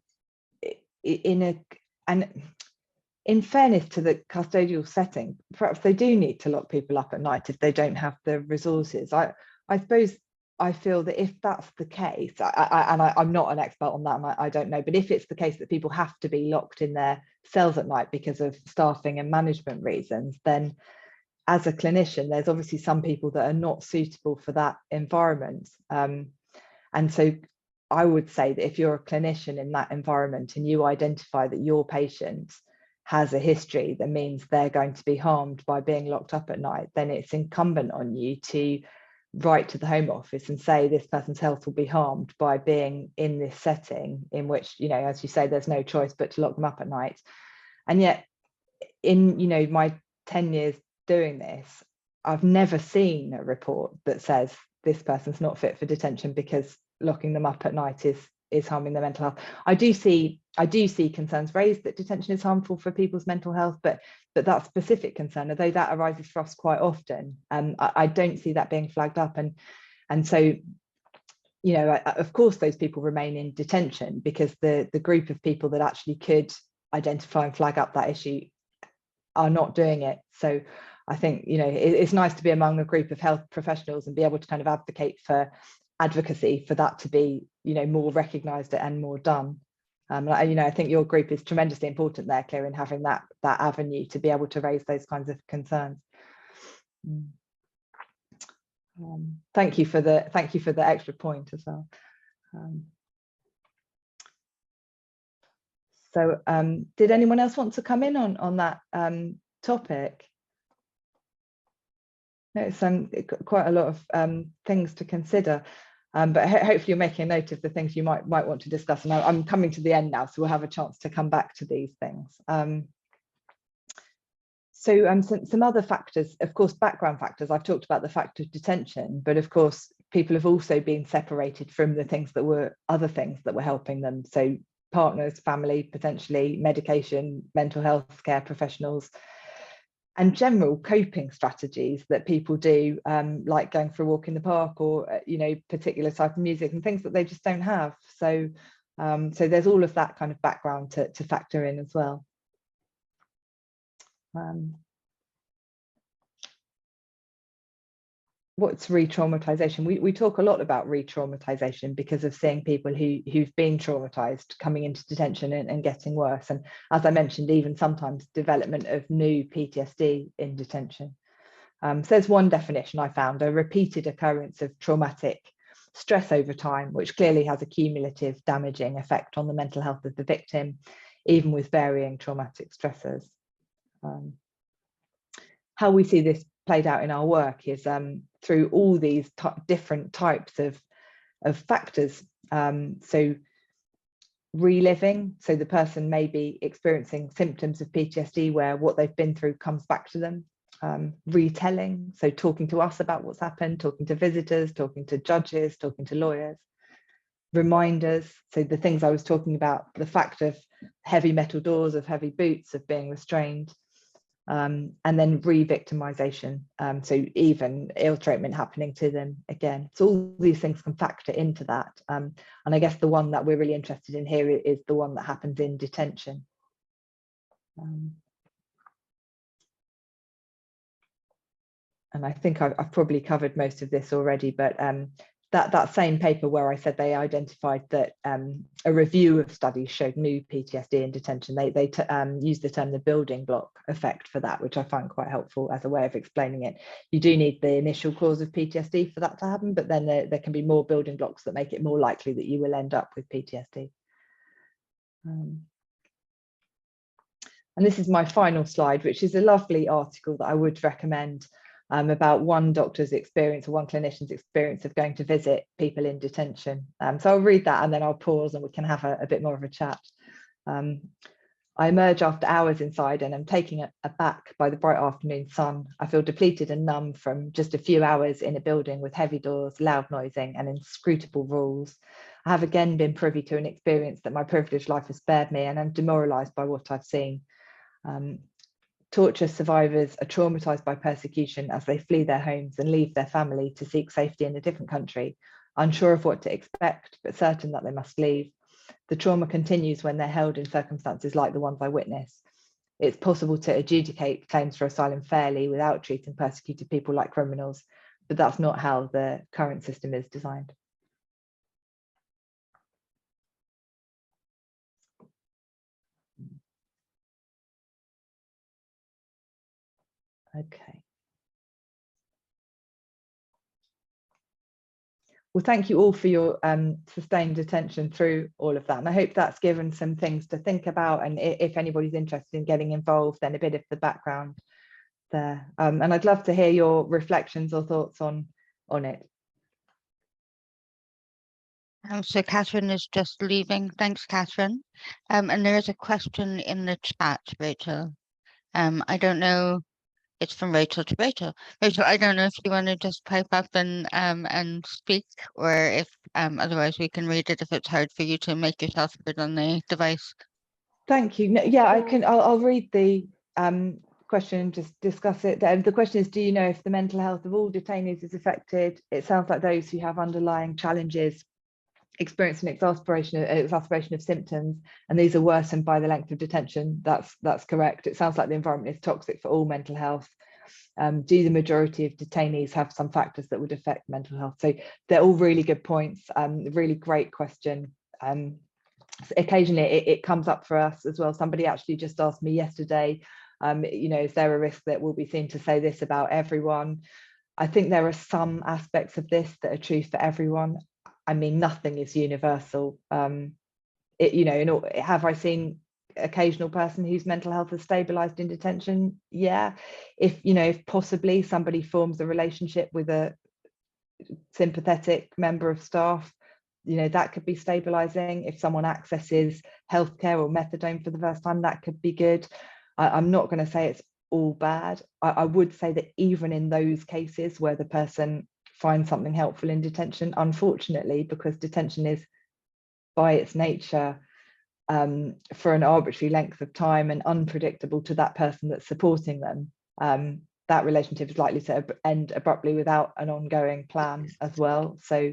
in fairness to the custodial setting, perhaps they do need to lock people up at night if they don't have the resources. I suppose I feel that if that's the case, I'm not an expert on that, and I don't know, but if it's the case that people have to be locked in their cells at night because of staffing and management reasons, then as a clinician, there's obviously some people that are not suitable for that environment. And so I would say that if you're a clinician in that environment and you identify that your patient has a history that means they're going to be harmed by being locked up at night, then it's incumbent on you to write to the Home Office and say this person's health will be harmed by being in this setting in which, as you say, there's no choice but to lock them up at night. And yet in, my 10 years doing this, I've never seen a report that says this person's not fit for detention because locking them up at night is harming their mental health. I do see concerns raised that detention is harmful for people's mental health, but that specific concern, although that arises for us quite often, I don't see that being flagged up. And so, of course, those people remain in detention because the group of people that actually could identify and flag up that issue are not doing it. So I think, it's nice to be among a group of health professionals and be able to kind of advocate for advocacy for that to be, more recognised and more done. I think your group is tremendously important there, Claire, in having that avenue to be able to raise those kinds of concerns. Thank you for the extra point as well. So did anyone else want to come in on that topic? No, it's quite a lot of things to consider, but hopefully you're making a note of the things you might want to discuss. And I'm coming to the end now, so we'll have a chance to come back to these things. Some other factors, of course, background factors. I've talked about the fact of detention, but of course, people have also been separated from the things that were other things that were helping them. So partners, family, potentially medication, mental health care professionals, and general coping strategies that people do, like going for a walk in the park, or particular type of music and things that they just don't have. So there's all of that kind of background to factor in as well. What's re-traumatization? We talk a lot about re-traumatization because of seeing people who've been traumatized coming into detention and getting worse. And as I mentioned, even sometimes development of new PTSD in detention. So there's one definition I found: a repeated occurrence of traumatic stress over time, which clearly has a cumulative damaging effect on the mental health of the victim, even with varying traumatic stressors. How we see this played out in our work is through all these different types of factors. So reliving, so the person may be experiencing symptoms of PTSD where what they've been through comes back to them. Retelling, so talking to us about what's happened, talking to visitors, talking to judges, talking to lawyers. Reminders, so the things I was talking about, the fact of heavy metal doors, of heavy boots, of being restrained. And then re-victimization, so even ill treatment happening to them again. So all these things can factor into that. And I guess the one that we're really interested in here is the one that happens in detention. And I think I've probably covered most of this already, but that same paper where I said they identified that a review of studies showed new PTSD in detention, they used the term the building block effect for that, which I find quite helpful as a way of explaining it. You do need the initial cause of PTSD for that to happen, but then there can be more building blocks that make it more likely that you will end up with PTSD. And this is my final slide, which is a lovely article that I would recommend, about one doctor's experience or one clinician's experience of going to visit people in detention. So I'll read that and then I'll pause and we can have a bit more of a chat. I emerge after hours inside and am taken aback by the bright afternoon sun. I feel depleted and numb from just a few hours in a building with heavy doors, loud noising and inscrutable rules. I have again been privy to an experience that my privileged life has spared me, and I'm demoralised by what I've seen. Torture survivors are traumatized by persecution as they flee their homes and leave their family to seek safety in a different country, unsure of what to expect, but certain that they must leave. The trauma continues when they're held in circumstances like the ones I witnessed. It's possible to adjudicate claims for asylum fairly without treating persecuted people like criminals, but that's not how the current system is designed. Okay. Well, thank you all for your sustained attention through all of that. And I hope that's given some things to think about. And if anybody's interested in getting involved, then a bit of the background there. And I'd love to hear your reflections or thoughts on it. So Catherine is just leaving. Thanks, Catherine. And there is a question in the chat, Rachel. I don't know. It's from Rachel to Rachel. Rachel, I don't know if you want to just pipe up and speak, or if otherwise we can read it if it's hard for you to make yourself heard on the device. Thank you. Yeah, I can. I'll read the question and just discuss it. The question is, do you know if the mental health of all detainees is affected? It sounds like those who have underlying challenges experience an exacerbation of symptoms, and these are worsened by the length of detention. That's correct. It sounds like the environment is toxic for all mental health. Do the majority of detainees have some factors that would affect mental health? So they're all really good points. Really great question. Occasionally it comes up for us as well. Somebody actually just asked me yesterday, is there a risk that we'll be seen to say this about everyone? I think there are some aspects of this that are true for everyone. I mean, nothing is universal. Have I seen occasional person whose mental health has stabilized in detention, yeah. If possibly somebody forms a relationship with a sympathetic member of staff, that could be stabilizing. If someone accesses healthcare or methadone for the first time, that could be good. I'm not going to say it's all bad. I would say that even in those cases where the person finds something helpful in detention, unfortunately, because detention is by its nature for an arbitrary length of time and unpredictable to that person that's supporting them, that relationship is likely to end abruptly without an ongoing plan as well. So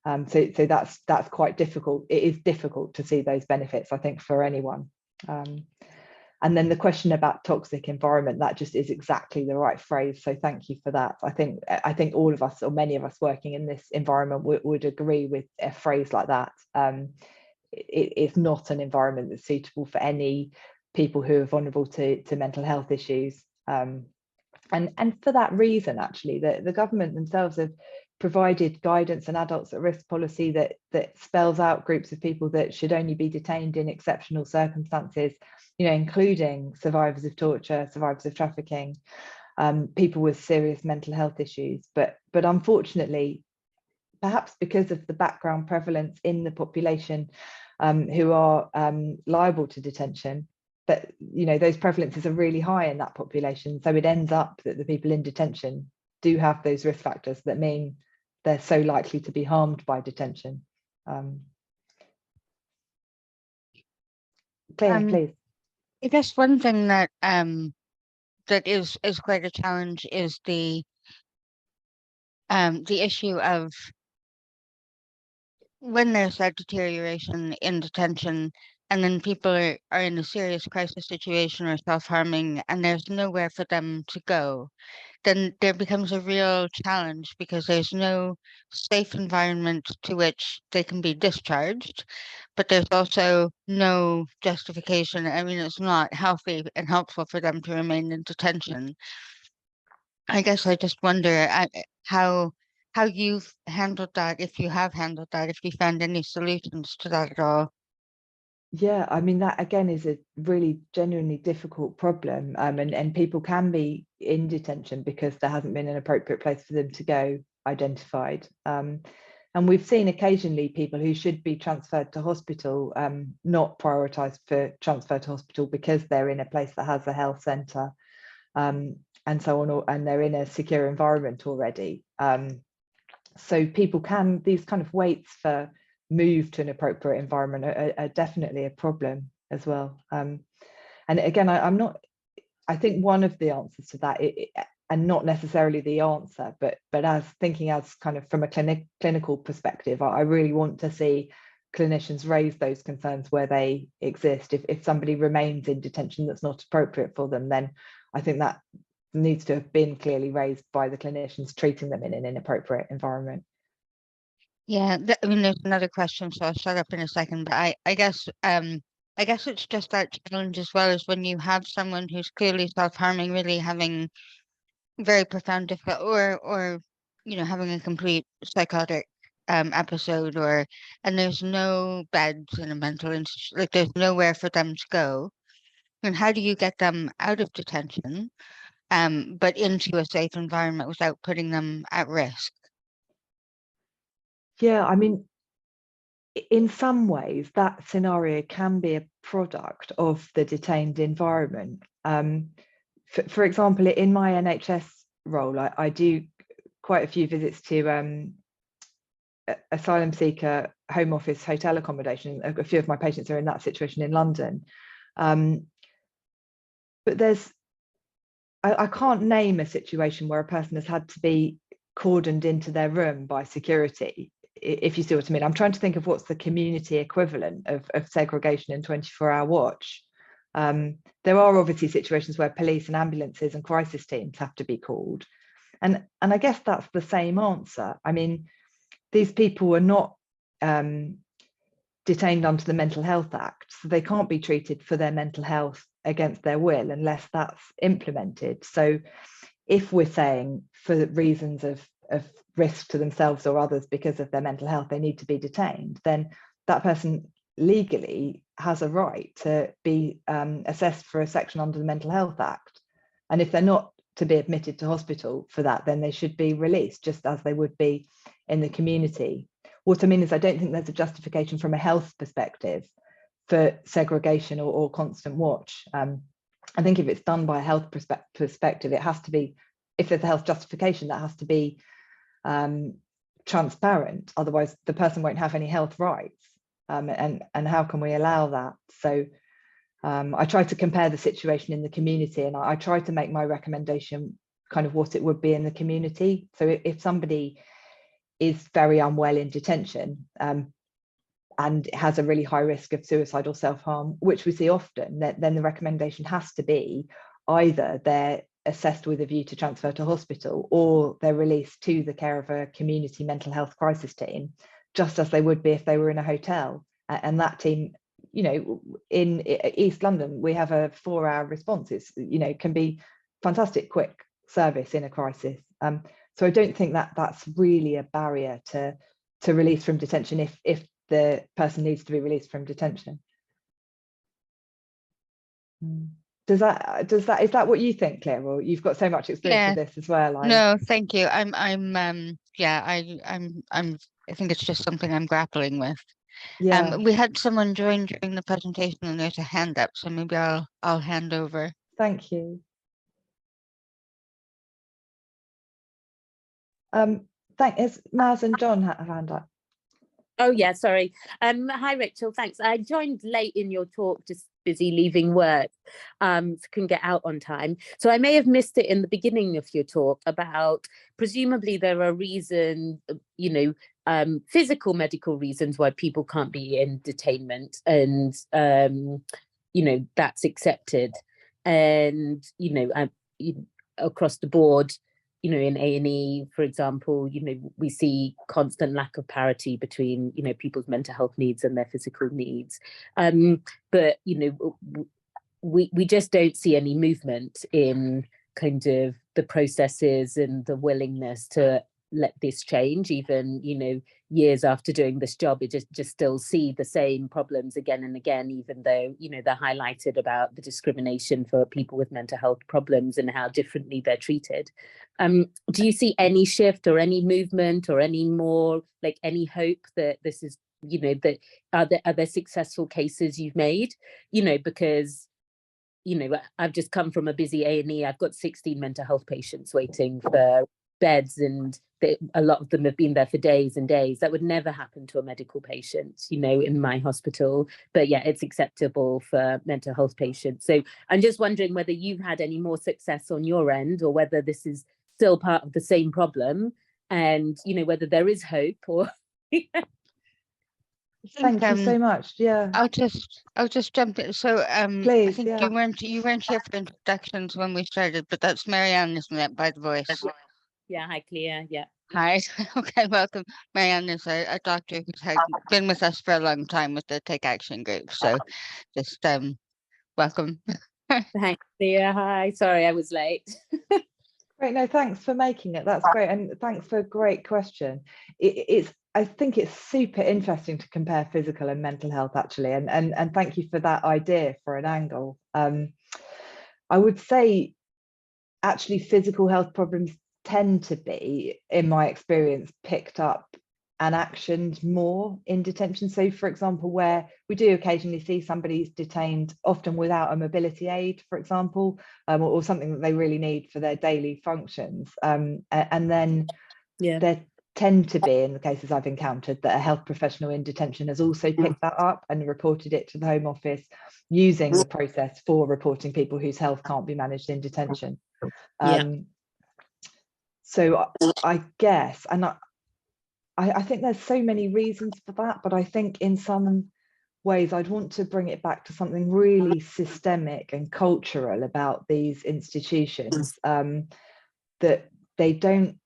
that's quite difficult. It is difficult to see those benefits, I think, for anyone. And then the question about toxic environment, that just is exactly the right phrase. So thank you for that. I think all of us, or many of us working in this environment, would agree with a phrase like that. It's not an environment that's suitable for any people who are vulnerable to mental health issues. And for that reason, actually, the government themselves have provided guidance and adults at risk policy that spells out groups of people that should only be detained in exceptional circumstances, including survivors of torture, survivors of trafficking, people with serious mental health issues. But unfortunately, perhaps because of the background prevalence in the population who are liable to detention, but those prevalences are really high in that population. So it ends up that the people in detention do have those risk factors that mean they're so likely to be harmed by detention. Claire, please. I guess one thing that that is quite a challenge is the issue of when there's that deterioration in detention, and then people are in a serious crisis situation or self-harming, and there's nowhere for them to go, then there becomes a real challenge because there's no safe environment to which they can be discharged, but there's also no justification. I mean, it's not healthy and helpful for them to remain in detention. I guess I just wonder how you've handled that, if you have handled that, if you found any solutions to that at all. Yeah, I mean, that again is a really genuinely difficult problem, and people can be in detention because there hasn't been an appropriate place for them to go identified. And we've seen occasionally people who should be transferred to hospital not prioritised for transfer to hospital because they're in a place that has a health centre and so on, and they're in a secure environment already. So people can, these kind of waits for move to an appropriate environment are definitely a problem as well. And again, I think one of the answers to that, and not necessarily the answer, but as thinking as kind of from a clinical perspective, I really want to see clinicians raise those concerns where they exist. If somebody remains in detention that's not appropriate for them, then I think that needs to have been clearly raised by the clinicians treating them in an inappropriate environment. Yeah, I mean, there's another question, so I'll shut up in a second. But I guess it's just that challenge as well, as when you have someone who's clearly self-harming, really having very profound difficulty, or having a complete psychotic episode, and there's no beds in a mental institution, like there's nowhere for them to go. And how do you get them out of detention, but into a safe environment without putting them at risk? Yeah, I mean, in some ways, that scenario can be a product of the detained environment. For example, in my NHS role, I do quite a few visits to asylum seeker home office hotel accommodation. A few of my patients are in that situation in London. But I can't name a situation where a person has had to be cordoned into their room by security, if you see what I mean. I'm trying to think of what's the community equivalent of segregation in 24-hour watch. There are obviously situations where police and ambulances and crisis teams have to be called. And I guess that's the same answer. I mean, these people are not detained under the Mental Health Act, so they can't be treated for their mental health against their will unless that's implemented. So if we're saying for reasons of risk to themselves or others because of their mental health, they need to be detained, then that person legally has a right to be assessed for a section under the Mental Health Act. And if they're not to be admitted to hospital for that, then they should be released just as they would be in the community. What I mean is I don't think there's a justification from a health perspective for segregation or constant watch. I think if it's done by a health perspective, it has to be, if there's a health justification, that has to be transparent. Otherwise, the person won't have any health rights. And how can we allow that? So I try to compare the situation in the community, and I try to make my recommendation kind of what it would be in the community. So if somebody is very unwell in detention and has a really high risk of suicide or self-harm, which we see often, then the recommendation has to be either they're assessed with a view to transfer to hospital, or they're released to the care of a community mental health crisis team, just as they would be if they were in a hotel. And that team, you know, in East London, we have a 4-hour response. It's, you know, can be fantastic quick service in a crisis. So I don't think that that's really a barrier to release from detention if the person needs to be released from detention. Is that what you think, Claire? Or you've got so much experience with this as well? No, thank you. I think it's just something I'm grappling with. Yeah. We had someone join during the presentation and there's a hand up, so maybe I'll hand over. Thank you. Is Maz and John have a hand up? Oh yeah, sorry. Hi Rachel, thanks. I joined late in your talk, just busy leaving work, so couldn't get out on time. So I may have missed it in the beginning of your talk about, presumably there are reasons, you know, physical medical reasons why people can't be in detainment, and you know, that's accepted. And you know, across the board, you know, in A&E, for example, you know, we see constant lack of parity between, you know, people's mental health needs and their physical needs. But, you know, we just don't see any movement in kind of the processes and the willingness to let this change, even, you know, years after doing this job. We just still see the same problems again and again, even though, you know, they're highlighted about the discrimination for people with mental health problems and how differently they're treated. Do you see any shift or any movement or any more, like, any hope that this is, you know, that are there successful cases you've made? You know, because, you know, I've just come from a busy A&E. I've got 16 mental health patients waiting for beds, and a lot of them have been there for days and days. That would never happen to a medical patient, you know, in my hospital. But yeah, it's acceptable for mental health patients. So I'm just wondering whether you've had any more success on your end, or whether this is still part of the same problem, and, you know, whether there is hope or. Thank you so much. Yeah. I'll just jump in. So Please, I think yeah. you weren't here for introductions when we started, but that's Marianne, isn't it, by the voice? Yeah, hi Claire. Yeah. Hi. Okay, welcome. Marianne is a doctor who's been with us for a long time with the Take Action group. So just welcome. Thanks, Claire. Hi. Sorry, I was late. Great. No, thanks for making it. That's great. And thanks for a great question. I think it's super interesting to compare physical and mental health, actually. And thank you for that idea for an angle. I would say, actually, physical health problems tend to be, in my experience, picked up and actioned more in detention. So, for example, where we do occasionally see somebody's detained, often without a mobility aid, for example, or something that they really need for their daily functions. And then there tend to be, in the cases I've encountered, that a health professional in detention has also picked that up and reported it to the Home Office, using the process for reporting people whose health can't be managed in detention. So I guess, and I think there's so many reasons for that, but I think in some ways I'd want to bring it back to something really systemic and cultural about these institutions, that they don't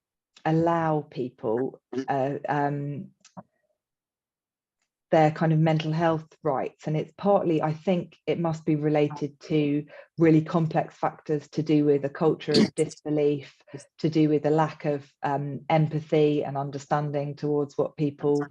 allow people their kind of mental health rights. And it's partly, I think it must be related to really complex factors to do with a culture of disbelief, to do with a lack of empathy and understanding towards what people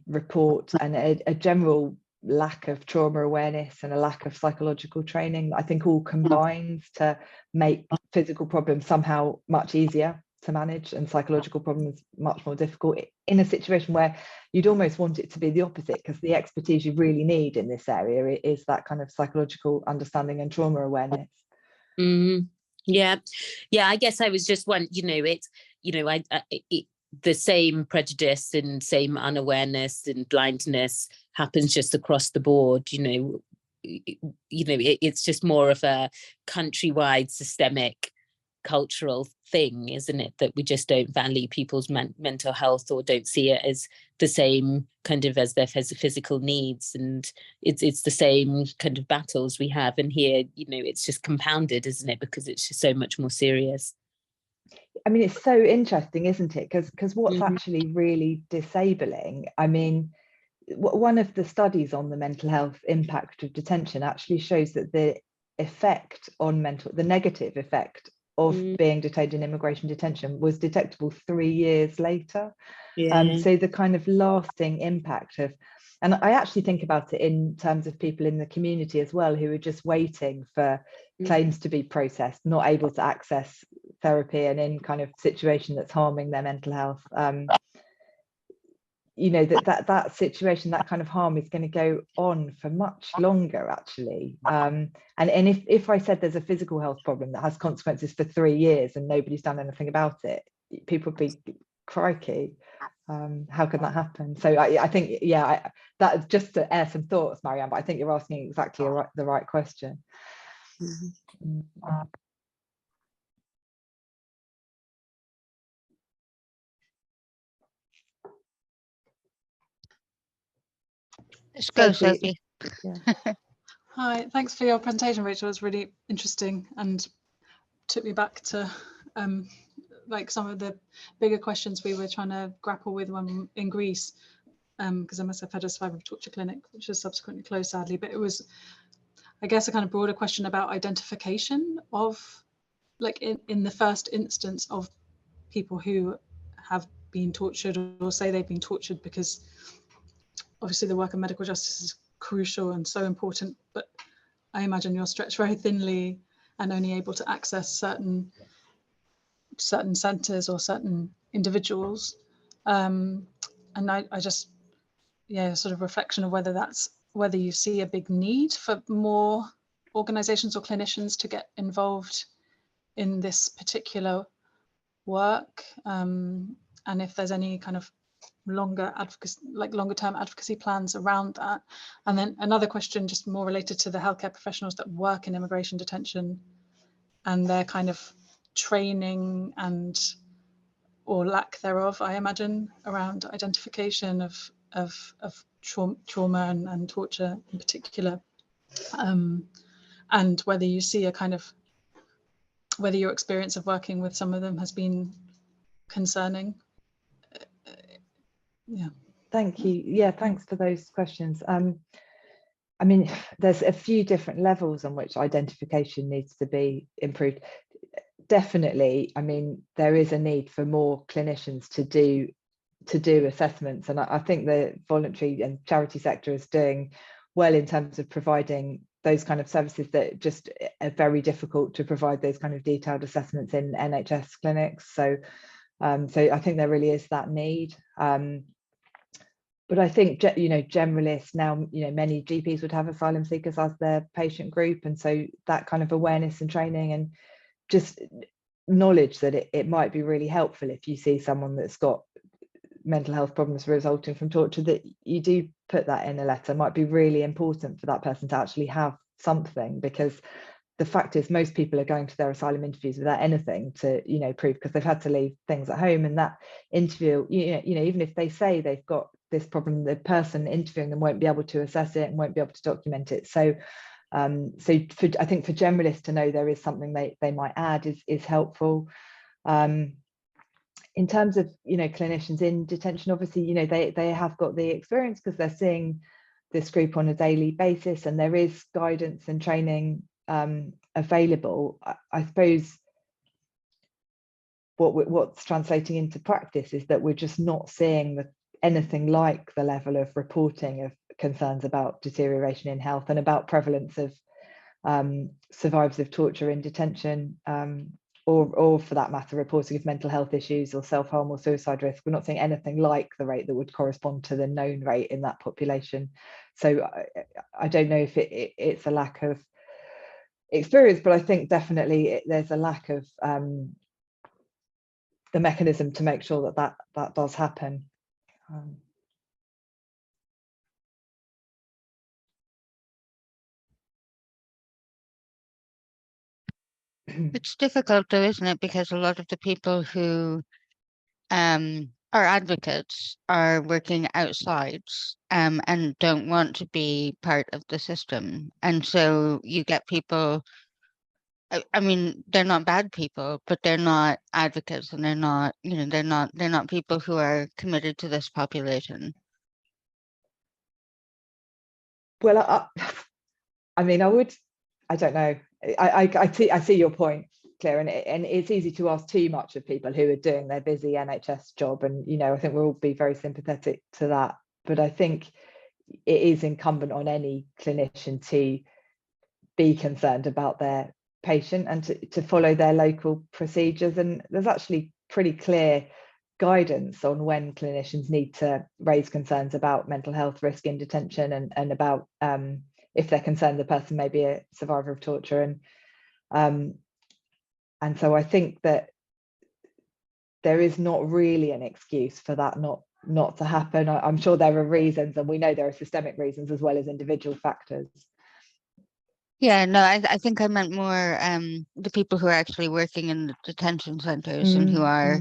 report, and a general lack of trauma awareness and a lack of psychological training, I think all combines to make physical problems somehow much easier to manage and psychological problems much more difficult, in a situation where you'd almost want it to be the opposite, because the expertise you really need in this area is that kind of psychological understanding and trauma awareness. Yeah, I guess I was just the same prejudice and same unawareness and blindness happens just across the board. It's just more of a countrywide systemic cultural thing, isn't it, that we just don't value people's mental health, or don't see it as the same kind of as their physical needs, and it's the same kind of battles we have. And here, it's just compounded, isn't it, because it's just so much more serious. I mean, it's so interesting, isn't it? Because what's actually really disabling, I mean, one of the studies on the mental health impact of detention actually shows that the negative effect of being detained in immigration detention was detectable 3 years later. So the kind of lasting impact of, and I actually think about it in terms of people in the community as well, who are just waiting for claims to be processed, not able to access therapy, and in kind of situation that's harming their mental health. That situation, that kind of harm is going to go on for much longer, actually. And if I said there's a physical health problem that has consequences for 3 years and nobody's done anything about it, people would be crikey. How can that happen? So I think, that just to air some thoughts, Marianne, but I think you're asking exactly the right question. Let's go, Sophie. Hi, thanks for your presentation, Rachel. It was really interesting and took me back to like some of the bigger questions we were trying to grapple with when in Greece, because I myself had a survivor of torture clinic, which was subsequently closed, sadly. But it was, I guess, a kind of broader question about identification of, like, in the first instance, of people who have been tortured or say they've been tortured, because obviously the work of medical justice is crucial and so important, but I imagine you're stretched very thinly and only able to access certain centres or certain individuals. And I just, sort of reflection of whether you see a big need for more organisations or clinicians to get involved in this particular work, and if there's any kind of longer term advocacy plans around that. And then another question just more related to the healthcare professionals that work in immigration detention and their kind of training or lack thereof, I imagine, around identification of trauma and torture in particular, and whether you see whether your experience of working with some of them has been concerning. Thank you. Thanks for those questions. I mean, there's a few different levels on which identification needs to be improved. Definitely, I mean, there is a need for more clinicians to do assessments, and I think the voluntary and charity sector is doing well in terms of providing those kind of services that just are very difficult to provide those kind of detailed assessments in NHS clinics. So I think there really is that need. But I think, generalists now, many GPs would have asylum seekers as their patient group. And so that kind of awareness and training and just knowledge that it might be really helpful if you see someone that's got mental health problems resulting from torture, that you do put that in a letter, might be really important for that person to actually have something, because the fact is most people are going to their asylum interviews without anything to prove, because they've had to leave things at home, and that interview, even if they say they've got this problem, the person interviewing them won't be able to assess it and won't be able to document it. So I think for generalists to know there is something they might add is helpful. In terms of clinicians in detention, obviously they have got the experience because they're seeing this group on a daily basis, and there is guidance and training available. I suppose what's translating into practice is that we're just not seeing anything like the level of reporting of concerns about deterioration in health and about prevalence of survivors of torture in detention, or for that matter, reporting of mental health issues or self-harm or suicide risk. We're not seeing anything like the rate that would correspond to the known rate in that population. So I don't know if it's a lack of experience, but I think definitely there's a lack of the mechanism to make sure that does happen. It's difficult though, isn't it? Because a lot of the people who are advocates are working outside and don't want to be part of the system. And so you get people, I mean, they're not bad people, but they're not advocates, and they're not, you know, they're not people who are committed to this population. Well, I mean, I don't know. I see your point, Claire, and it's easy to ask too much of people who are doing their busy NHS job, and you know, I think we'll all be very sympathetic to that. But I think it is incumbent on any clinician to be concerned about their patient and to follow their local procedures. And there's actually pretty clear guidance on when clinicians need to raise concerns about mental health risk in detention, and about if they're concerned the person may be a survivor of torture. And so I think that there is not really an excuse for that not to happen. I'm sure there are reasons, and we know there are systemic reasons as well as individual factors. Yeah, no, I think I meant more the people who are actually working in the detention centres and who are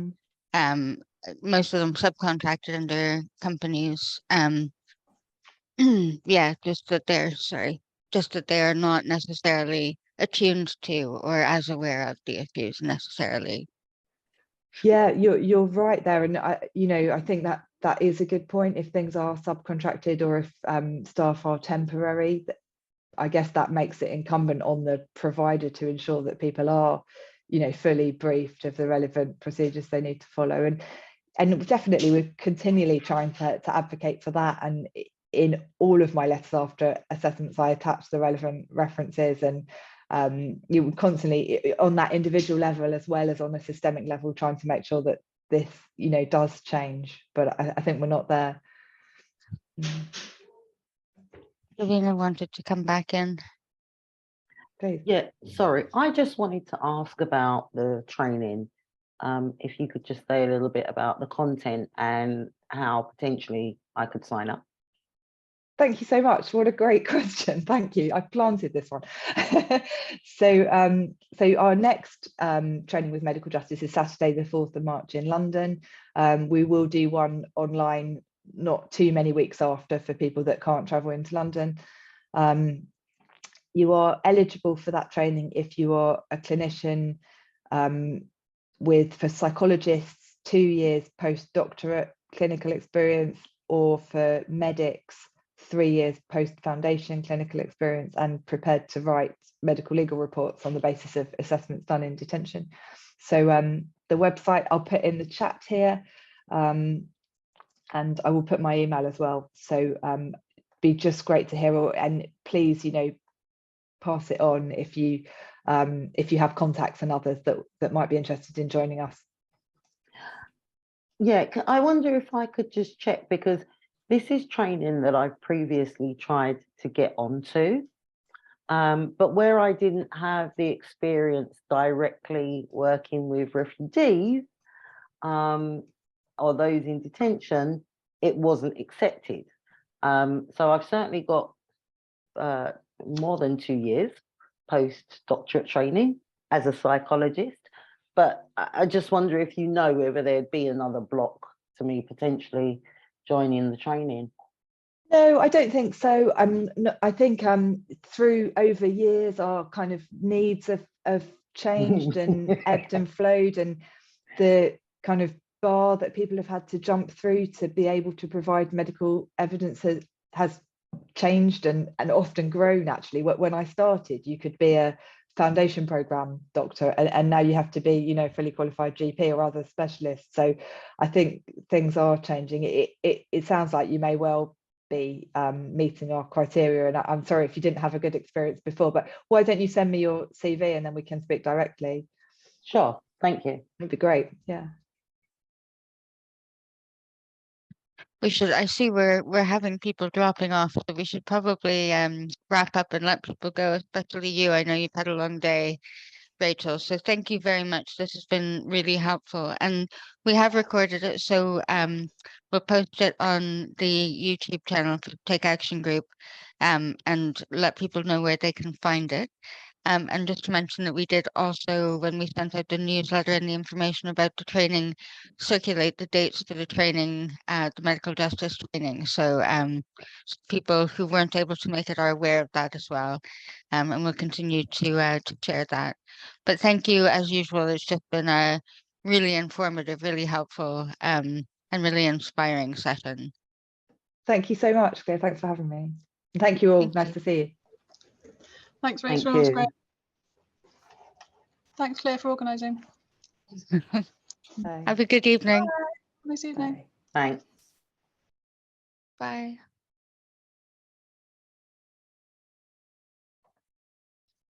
most of them subcontracted under companies. Yeah, just that they are not necessarily attuned to or as aware of the issues necessarily. Yeah, you're right there, and I think that is a good point. If things are subcontracted or if staff are temporary, I guess that makes it incumbent on the provider to ensure that people are, fully briefed of the relevant procedures they need to follow. And definitely we're continually trying to advocate for that. And in all of my letters after assessments, I attach the relevant references, and you constantly on that individual level as well as on a systemic level trying to make sure that this, does change. But I think we're not there. Lavina wanted to come back in. Please. Yeah, sorry. I just wanted to ask about the training. If you could just say a little bit about the content and how potentially I could sign up. Thank you so much. What a great question. Thank you. I've planted this one. So our next training with medical justice is Saturday, the 4th of March in London. We will do one online not too many weeks after for people that can't travel into London. You are eligible for that training if you are a clinician for psychologists, 2 years postdoctorate clinical experience, or for medics, 3 years post-foundation clinical experience, and prepared to write medical legal reports on the basis of assessments done in detention. So the website I'll put in the chat here, and I will put my email as well. So be just great to hear, and please, pass it on if you have contacts and others that might be interested in joining us. Yeah, I wonder if I could just check, because this is training that I've previously tried to get onto, but where I didn't have the experience directly working with refugees or those in detention, it wasn't accepted. So I've certainly got more than 2 years postdoctorate training as a psychologist, but I just wonder if you know whether there'd be another block to me potentially joining the training. No, I don't think so. I think through over years our kind of needs have changed and ebbed and flowed, and the kind of bar that people have had to jump through to be able to provide medical evidence has changed and often grown. Actually, when I started, you could be a foundation program doctor, and now you have to be, fully qualified GP or other specialist. So I think things are changing. It sounds like you may well be meeting our criteria. And I'm sorry if you didn't have a good experience before, but why don't you send me your CV and then we can speak directly? Sure, thank you. It'd be great. Yeah. We should. I see we're having people dropping off, so we should probably wrap up and let people go, especially you. I know you've had a long day, Rachel. So thank you very much. This has been really helpful, and we have recorded it, so we'll post it on the YouTube channel for Take Action Group, and let people know where they can find it. And just to mention that we did also, when we sent out the newsletter and the information about the training, circulate the dates for the training, the medical justice training. So people who weren't able to make it are aware of that as well. And we'll continue to share that. But thank you, as usual. It's just been a really informative, really helpful, and really inspiring session. Thank you so much, Claire. Thanks for having me. And thank you all. Thank Nice you. to see you. Thanks, Thank Rachel. It was you. great. Thanks, Claire, for organising. Bye. Have a good evening. Nice evening. Bye. Thanks. Bye.